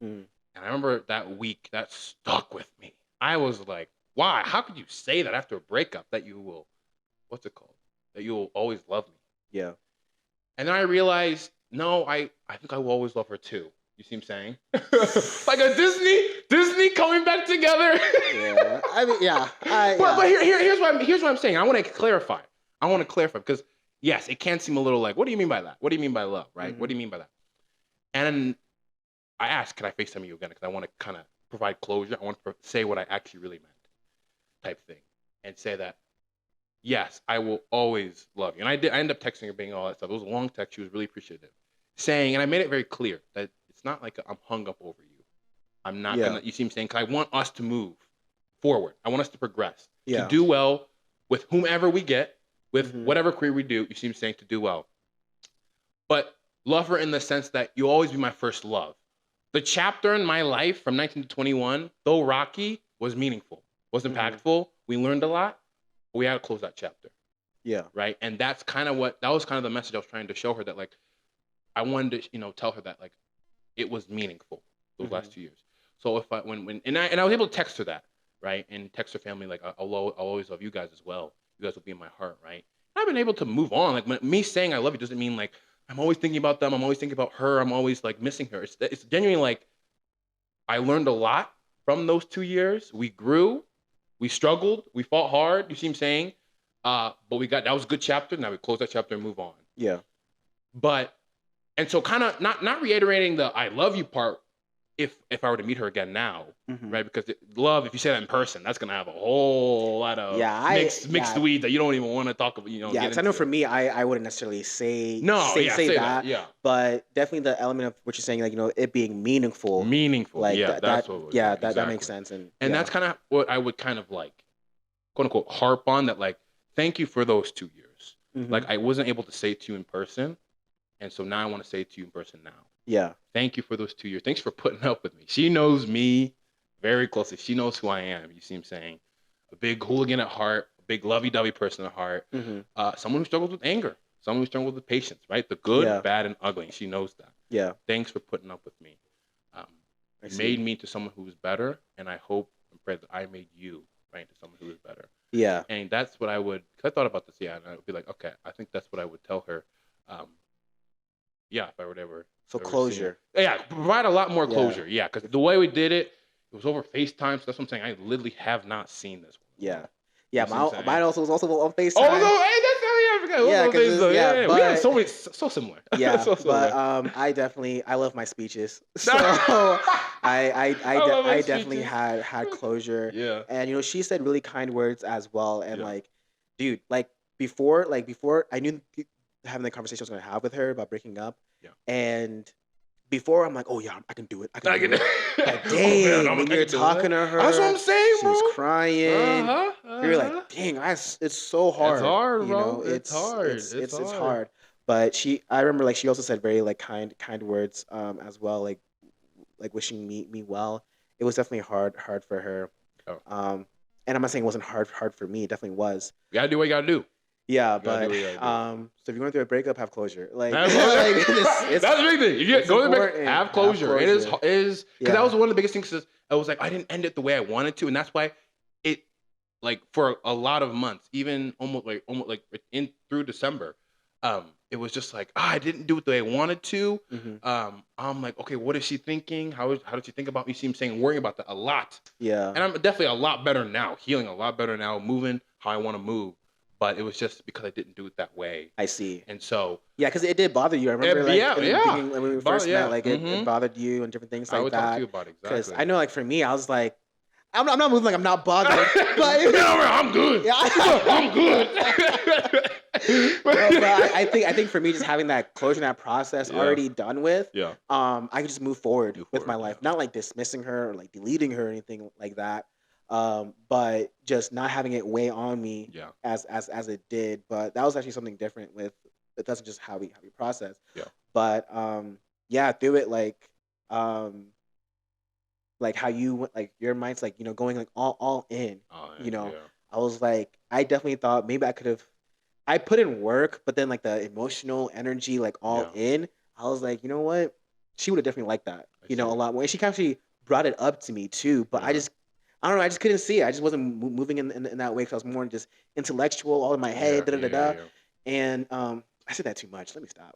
you. And I remember that week, that stuck with me. I was like, why? How could you say that after a breakup that you will, what's it called? That you will always love me. Yeah. And then I realized, no, I think I will always love her too. You see what I'm saying? Like a Disney coming back together. Yeah. I mean, yeah. But here's what I'm saying. I want to clarify. Because yes, it can seem a little like, what do you mean by that? What do you mean by love, right? What do you mean by that? And I asked, can I FaceTime you again? Because I want to kind of provide closure. I want to say what I actually really meant, type thing, and say that, yes, I will always love you. And I ended up texting her, being all that stuff. It was a long text. She was really appreciative, saying, and I made it very clear that it's not like I'm hung up over you. I'm not gonna. You see what I'm saying? Because I want us to move forward. I want us to progress, to do well with whomever we get, with whatever career we do. You see what I'm saying? To do well, but love her in the sense that you'll always be my first love. The chapter in my life from 19 to 21, though rocky, was meaningful, was impactful. We learned a lot, but we had to close that chapter. Yeah. Right. And that was kind of the message I was trying to show her, that like, I wanted to, tell her that like, it was meaningful those last 2 years. So if I, and I was able to text her that, right. And text her family, like, I'll always love you guys as well. You guys will be in my heart. Right. And I've been able to move on. Like me saying I love you doesn't mean like, I'm always thinking about them. I'm always thinking about her. I'm always like missing her. It's genuinely like, I learned a lot from those 2 years. We grew, we struggled, we fought hard. You see what I'm saying? But that was a good chapter. Now we close that chapter and move on. Yeah. And so kind of not reiterating the I love you part if I were to meet her again now, right? Because love, if you say that in person, that's gonna have a whole lot of mixed weeds that you don't even want to talk about. Yeah, because I know for me, I wouldn't necessarily say that. Yeah. But definitely the element of what you're saying, like it being meaningful. Like that makes sense. And that's kind of what I would kind of like, quote unquote, harp on, that like, thank you for those 2 years. Like I wasn't able to say it to you in person, and so now I want to say it to you in person now. Yeah. Thank you for those 2 years. Thanks for putting up with me. She knows me very closely. She knows who I am. You see what I'm saying? A big hooligan at heart, a big lovey-dovey person at heart, Mm-hmm. Someone who struggles with anger, someone who struggles with patience, right? The good, Yeah. bad, and ugly. And she knows that. Yeah. Thanks for putting up with me. Um, I you see. made me into someone who is better, and I hope and pray that I made you, right, into someone who is better. Yeah. And that's what I would, because I thought about this, yeah, and I would be like, okay, I think that's what I would tell her. Yeah, if I would ever. So ever closure. Yeah, provide a lot more Yeah. closure. Yeah, because the way we did it, it was over FaceTime. So that's what I'm saying. I literally have not seen this one. Yeah. Yeah. You see what I'm saying? Mine also was also on FaceTime. Oh, no, hey, that's I forgot. Yeah, Yeah, 'cause yeah, we have but- so similar. Yeah, so similar. but I love my speeches, so I love my definitely speeches. had closure. Yeah. And she said really kind words as well. And Yeah. like, dude, before I knew having the conversation I was gonna have with her about breaking up. Yeah. And before I'm like, oh yeah, I can do it. I can do it. Like, Oh, dang, man, when you're talking to her, that's what I'm saying, she bro. was crying. Uh-huh. You're like, dang, it's so hard. It's hard, you bro. know, It's hard. It's hard. But I remember like she also said very like kind words as well, like wishing me well. It was definitely hard for her. Oh. And I'm not saying it wasn't hard for me. It definitely was. You gotta do what you gotta do. Yeah, You gotta but do what you gotta so if you're going through a breakup, have closure. Like, That's it's the big thing. You it's go to the important. have closure. It is because Yeah. that was one of the biggest things. Is I was like, I didn't end it the way I wanted to, and that's why it, like, for a lot of months, even almost like in through December, it was just like, I didn't do it the way I wanted to. Mhm. I'm like, okay, what is she thinking? How did she think about me? See, I'm saying, worrying about that a lot, Yeah. and I'm definitely a lot better now, healing a lot better now, moving how I want to move. But it was just because I didn't do it that way. I see. And so Yeah, because it did bother you. I remember, like, in the beginning, when we first met, like, it bothered you and different things I like would talk to that. you about it, Because exactly. I know, like, for me, I was like, I'm not moving like I'm not bothered, but I'm good. Yeah. I'm good. but I think for me, just having that closure, that process Yeah. already done with, Yeah. I could just move forward with my forward, life, yeah. not like dismissing her or like deleting her or anything like that. But just not having it weigh on me Yeah. as it did. But that was actually something different with that's just how we process. Yeah. But yeah, through it, like how you like your mind's like, going like all in. Yeah. I was like, I definitely thought maybe I put in work, but then like the emotional energy, like all Yeah. in, I was like, you know what? She would have definitely liked that, I see a it. lot more. And she actually brought it up to me too, but I Yeah. don't know, I just couldn't see it. I just wasn't moving in that way because I was more just intellectual, all in my head, And I said that too much. Let me stop.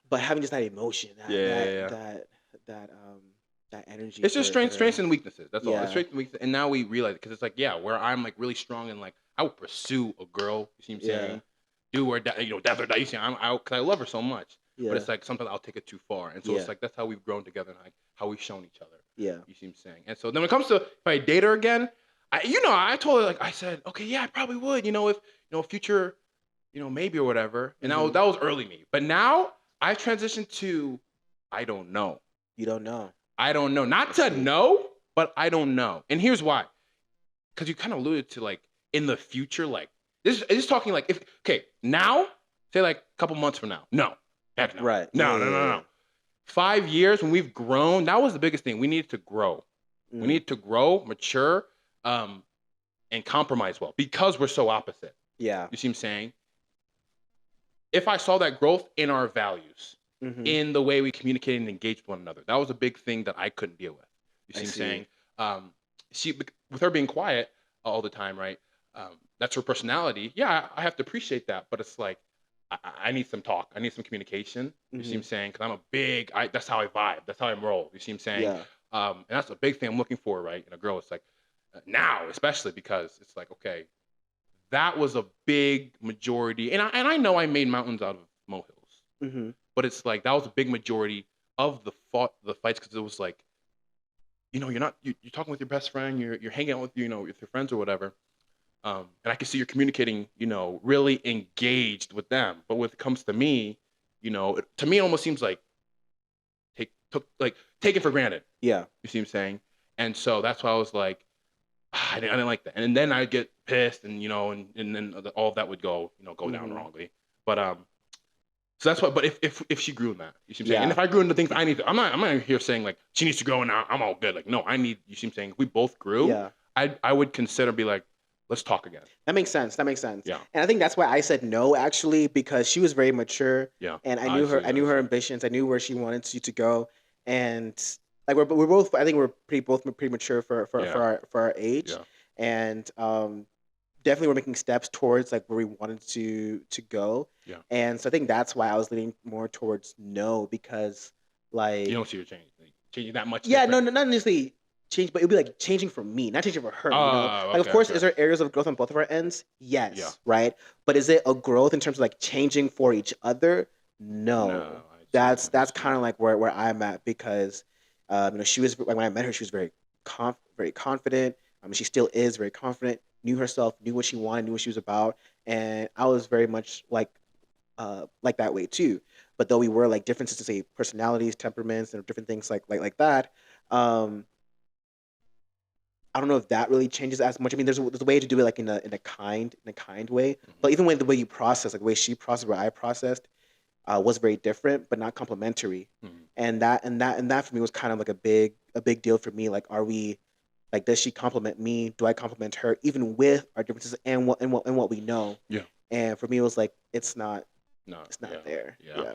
But having just that emotion, that energy. It's just for her. strengths and weaknesses. That's all. Yeah. It's strengths and weaknesses. And now we realize it because it's like, yeah, where I'm like really strong and like I would pursue a girl. You see what I'm Yeah. saying? Do or die, death or die. You see, I'm out because I love her so much. Yeah. But it's like sometimes I'll take it too far, and so Yeah. it's like that's how we've grown together and like how we've shown each other. Yeah. You see what I'm saying? And so then when it comes to if I date her again, I told her like I said, okay, yeah, I probably would. If future, maybe or whatever. And Mhm. that was early me. But now I've transitioned to I don't know. You don't know. I don't know. Not to see. know, but I don't know. And here's why. Because you kind of alluded to like in the future, like this is talking like now, say like a couple months from now. No. Heck no. Right. No, Yeah, no, no, yeah, no. 5 years when we've grown, that was the biggest thing. We needed to grow. Mm. We need to grow, mature, and compromise well because we're so opposite. Yeah. You see what I'm saying? If I saw that growth in our values, Mhm. in the way we communicate and engage with one another, that was a big thing that I couldn't deal with. You see I what I'm see. saying? She, with her being quiet all the time, right? That's her personality. Yeah, I have to appreciate that, but it's like I need some talk. I need some communication. You see what I'm saying? Because I'm a big. That's how I vibe. That's how I roll. You see what I'm saying? Yeah. And that's a big thing I'm looking for, right? In a girl, it's like now, especially because it's like, okay, that was a big majority, and I know I made mountains out of molehills, Mhm. but it's like that was a big majority of the fights because it was like, you're talking with your best friend, you're hanging out with with your friends or whatever, and I can see you're communicating, really engaged with them, but when it comes to me, to me it almost seems like taken for granted. Yeah. You see what I'm saying? And so that's why I was like, I didn't like that. And then I'd get pissed and then all of that would go down Mhm. wrongly. But So that's why. But if she grew in that, you see what I'm saying? And Yeah. if I grew into things I need to, I'm not here saying like she needs to grow and I'm all good. Like no, I need. You see what I'm saying? If we both grew, Yeah. I would consider be like, let's talk again. That makes sense. That makes sense. Yeah. And I think that's why I said no, actually, because she was very mature. Yeah. And I I knew her. see. I knew her ambitions. I knew where she wanted to go. And like we're both. I think we're pretty mature Yeah. for our age. Yeah. And definitely we're making steps towards like where we wanted to go. Yeah. And so I think that's why I was leaning more towards no, because like You don't see her changing that much. yeah, different. no, not necessarily change, but it'd be like changing for me, not changing for her. Like of Okay, course, okay. is there areas of growth on both of our ends? Yes, Yeah. right. But is it a growth in terms of like changing for each other? No, No, I see. that's I see. kind of like where I'm at, because she was like when I met her, she was very confident. She still is very confident. Knew herself, knew what she wanted, knew what she was about, and I was very much like that way too. But though we were like differences to say personalities, temperaments, and different things like that, um, I don't know if that really changes as much. I mean, there's a way to do it like in a kind way. But even when the way you process, like the way she processed, what I processed, was very different, but not complementary. Mhm. And that for me was kind of like a big deal for me. Like, are we like, does she compliment me? Do I compliment her? Even with our differences and what we know. Yeah. And for me, it was like No. it's not Yeah. there. Yeah.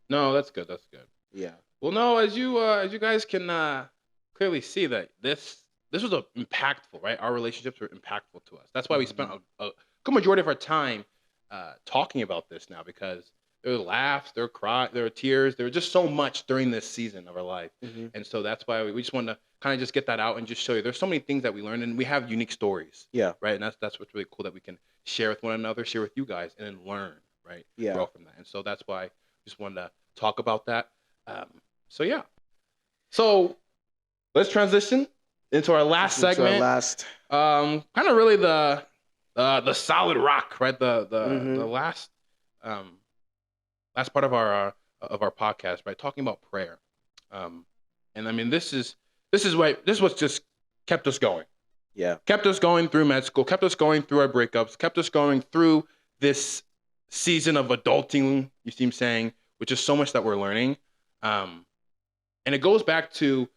No, that's good. That's good. Yeah. Well, no, as you guys can clearly see that this was a impactful, right? Our relationships were impactful to us. That's why we spent a good majority of our time talking about this now, because there were laughs, there were cries, there were tears, there was just so much during this season of our life, Mhm. and so that's why we just wanted to kind of just get that out and just show you there's so many things that we learned, and we have unique stories, Yeah. right? And that's what's really cool, that we can share with one another, share with you guys, and then learn, right? Yeah. Grow from that, and so that's why I just wanted to talk about that. So yeah. So let's transition into our last Into our segment. last. Kind of really the solid rock, right? The Mhm. last last part of our podcast, right? Talking about prayer. And I mean this is what's just kept us going. Yeah. Kept us going through med school, kept us going through our breakups, kept us going through this season of adulting, you seem saying, which is so much that we're learning. And it goes back to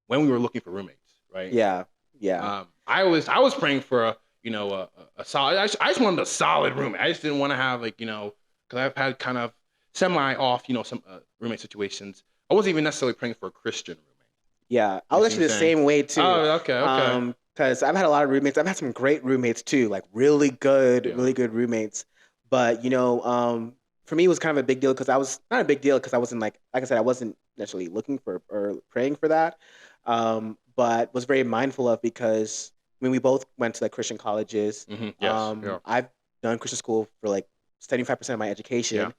when we were looking for roommates, right? Yeah. Yeah. I was praying for a solid. I just wanted a solid roommate. I just didn't want to have because I've had kind of semi off some roommate situations. I wasn't even necessarily praying for a Christian roommate. Yeah. I was actually the same way too. Oh, okay. Because I've had a lot of roommates. I've had some great roommates too, like really good roommates. But for me, it was kind of a big deal, because I was not a big deal because I wasn't like I said, I wasn't necessarily looking for or praying for that. But was very mindful of, because I mean, we both went to like Christian colleges. Yes. I've done Christian school for like 75% of my education, Yeah.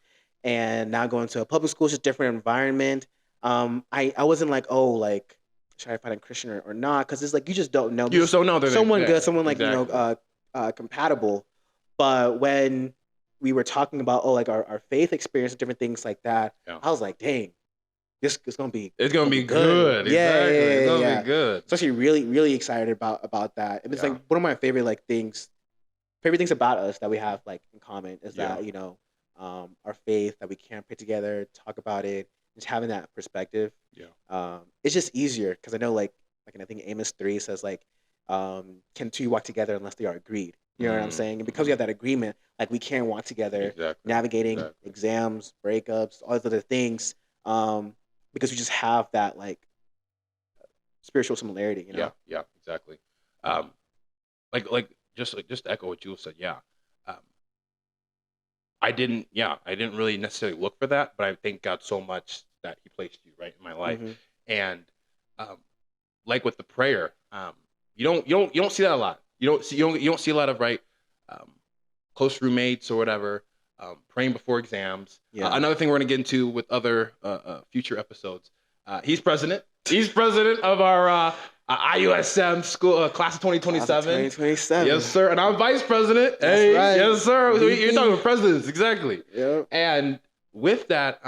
and now going to a public school is just a different environment. I wasn't like, oh, like, should I find a Christian or not? Because it's like you just don't know. You just don't know. Someone good, someone like exactly. Compatible. But when we were talking about like our faith experience and different things like that, I was like, dang, this is gonna be it's gonna be good. Yeah, exactly. It's yeah. gonna be good. So actually really excited about that. And it's like one of my favorite things about us that we have like in common is that our faith, that we can't pray together, talk about it, just having that perspective. It's just easier, because I know like and I think Amos 3 says like, can two walk together unless they are agreed? You know what I'm saying? And because we have that agreement, like we can walk together, navigating exams, breakups, all those other things, because we just have that like spiritual similarity. Yeah, exactly. Like just to echo what Jules said. I didn't really necessarily look for that, but I thank God so much that He placed you right in my life. And like with the prayer, you don't see that a lot. You don't see a lot of close roommates or whatever praying before exams. Another thing we're gonna get into with other future episodes. He's president. He's president of our IUSM school class of 2027. 2027. Yes, sir. And I'm vice president. That's right. Yes, sir. You're talking about presidents, exactly. Yep. And with that,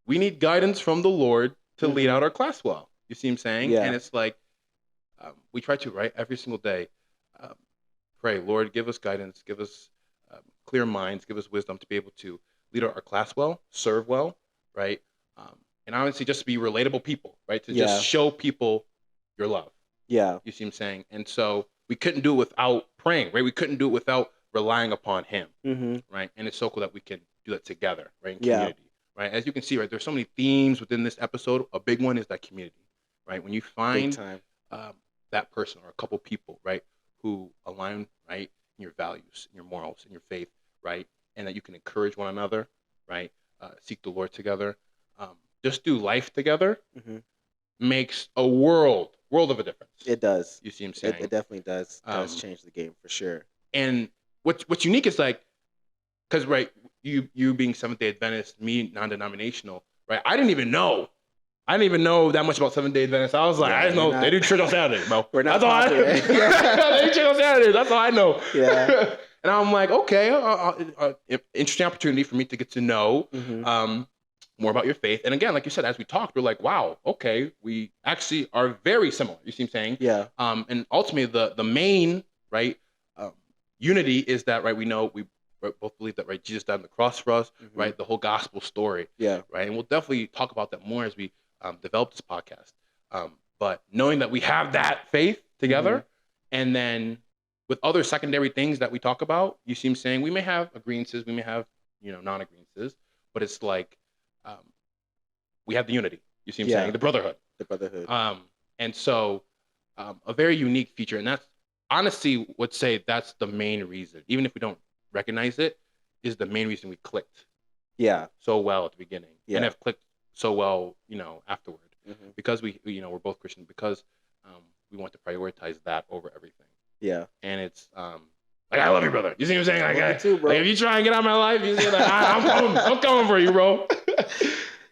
we need guidance from the Lord to lead out our class well. You see what I'm saying? Yeah. And it's like we try to, right, every single day, pray, Lord, give us guidance, give us clear minds, give us wisdom to be able to lead our class well, serve well, right? And honestly, just be relatable people, right? To Yeah. just show people your love. Yeah. You see what I'm saying? And so we couldn't do it without praying, right? We couldn't do it without relying upon Him, right? And it's so cool that we can do that together, right? In community, right? As you can see, right, there's so many themes within this episode. A big one is that community, right? When you find that person or a couple people, right, who align, right, in your values, in your morals, in your faith, right, and that you can encourage one another, right, seek the Lord together, just do life together, makes a world of a difference. It does. You see what I'm saying? It definitely does change the game for sure. And what's unique is like, because right, you being Seventh-day Adventist, me non-denominational, right? I didn't even know that much about Seventh-day Adventists. I was like, I didn't know they do church on Saturday, bro. We're not That's all I know. They do church on Saturday. That's all I know. Yeah. And I'm like, okay, interesting opportunity for me to get to know more about your faith. And again, like you said, as we talked, we're like, wow, okay, we actually are very similar. You see what I'm saying? Yeah. And ultimately, the main right unity is that right we know we both believe that right Jesus died on the cross for us, right? The whole gospel story. Yeah. Right. And we'll definitely talk about that more as we develop this podcast. But knowing that we have that faith together, and then with other secondary things that we talk about, you see what I'm saying? We may have agreements, we may have, non-agreements, but it's like we have the unity. You see what I'm saying? The brotherhood. And so a very unique feature, and that's honestly would say that's the main reason, even if we don't recognize it, is the main reason we clicked so well at the beginning and have clicked so well, afterward, because we're both Christian, because we want to prioritize that over everything. Yeah. And it's like, I love you, brother. You see what I'm saying? Like, too, bro. Like if you try and get out of my life, you see, like, I'm coming for you, bro.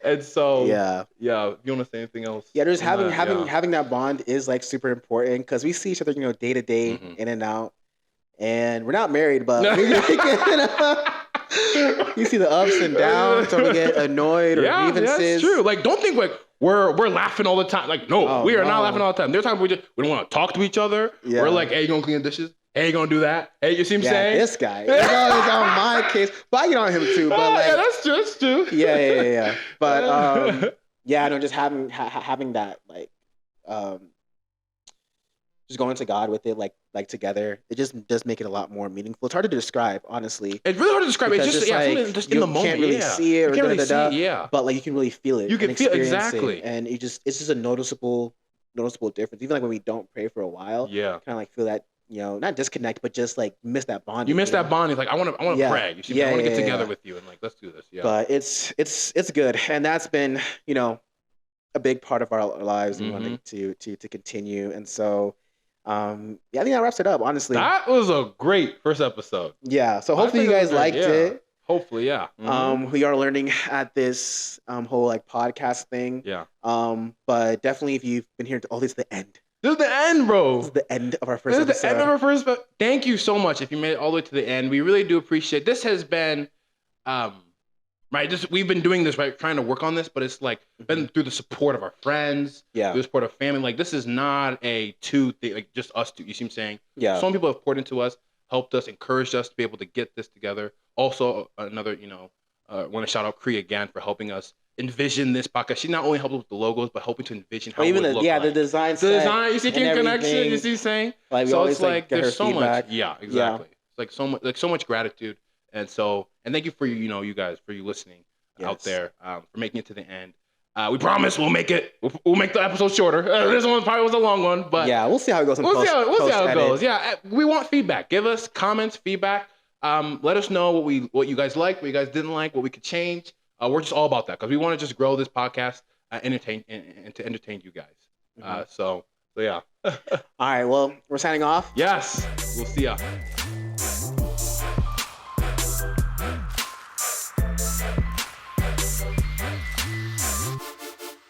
And so, if you want to say anything else? Yeah, there's having that bond is like super important, because we see each other, day to day, in and out, and we're not married, but you see the ups and downs, or we get annoyed or grievances. Yeah, that's true. Like, don't think like we're laughing all the time. Like, no, we are not laughing all the time. There's times we don't want to talk to each other. Yeah. We're like, hey, you gonna clean the dishes? Hey, you gonna do that? Hey, you see what I'm saying? This guy. He's always on my case. But I get on him too. But like, yeah, that's true. Yeah. But just having that, like, just going to God with it, like together, it just does make it a lot more meaningful. It's hard to describe, honestly. It's really hard to describe. It's just like, just in the moment. You can't really see it, or you can't really see it, but like you can really feel it. You can feel exactly, and it's just a noticeable difference. Even like when we don't pray for a while, kind of like feel that, not disconnect, but just like miss that bond. You miss that bond. It's like I want to pray. You see, I want to get together with you and like let's do this. Yeah. But it's good, and that's been a big part of our lives. We wanted to continue, and so. I think that wraps it up, honestly. That was a great first episode. Yeah, so hopefully you guys liked it. Hopefully, yeah. We are learning at this whole like podcast thing. Yeah. But definitely, if you've been here all this is the end. This is the end, bro. This is the end of our first episode. This is the end of our first episode. Thank you so much if you made it all the way to the end. We really do appreciate it. This has been we've been doing this, right, trying to work on this, but it's like been through the support of our friends, through the support of family. Like, this is not a two thing, like just us two. You see what I'm saying? Yeah. So many people have poured into us, helped us, encouraged us to be able to get this together. Also, another, want to shout out Cree again for helping us envision this podcast. She not only helped us with the logos, but helping to envision how it would look like. The design. The design. You see connection. You see what I'm saying? Like, so it's like there's so feedback. much. Yeah, exactly. Yeah. It's like so much gratitude, and thank you for you guys for you listening. Out there, for making it to the end. We promise we'll make it. We'll make the episode shorter. This one probably was a long one, but we'll see how it goes. We'll see how it goes. Yeah, we want feedback. Give us comments, feedback. Let us know what you guys liked, what you guys didn't like, what we could change. We're just all about that because we want to just grow this podcast, entertain you guys. So yeah. All right. Well, we're signing off. Yes. We'll see ya.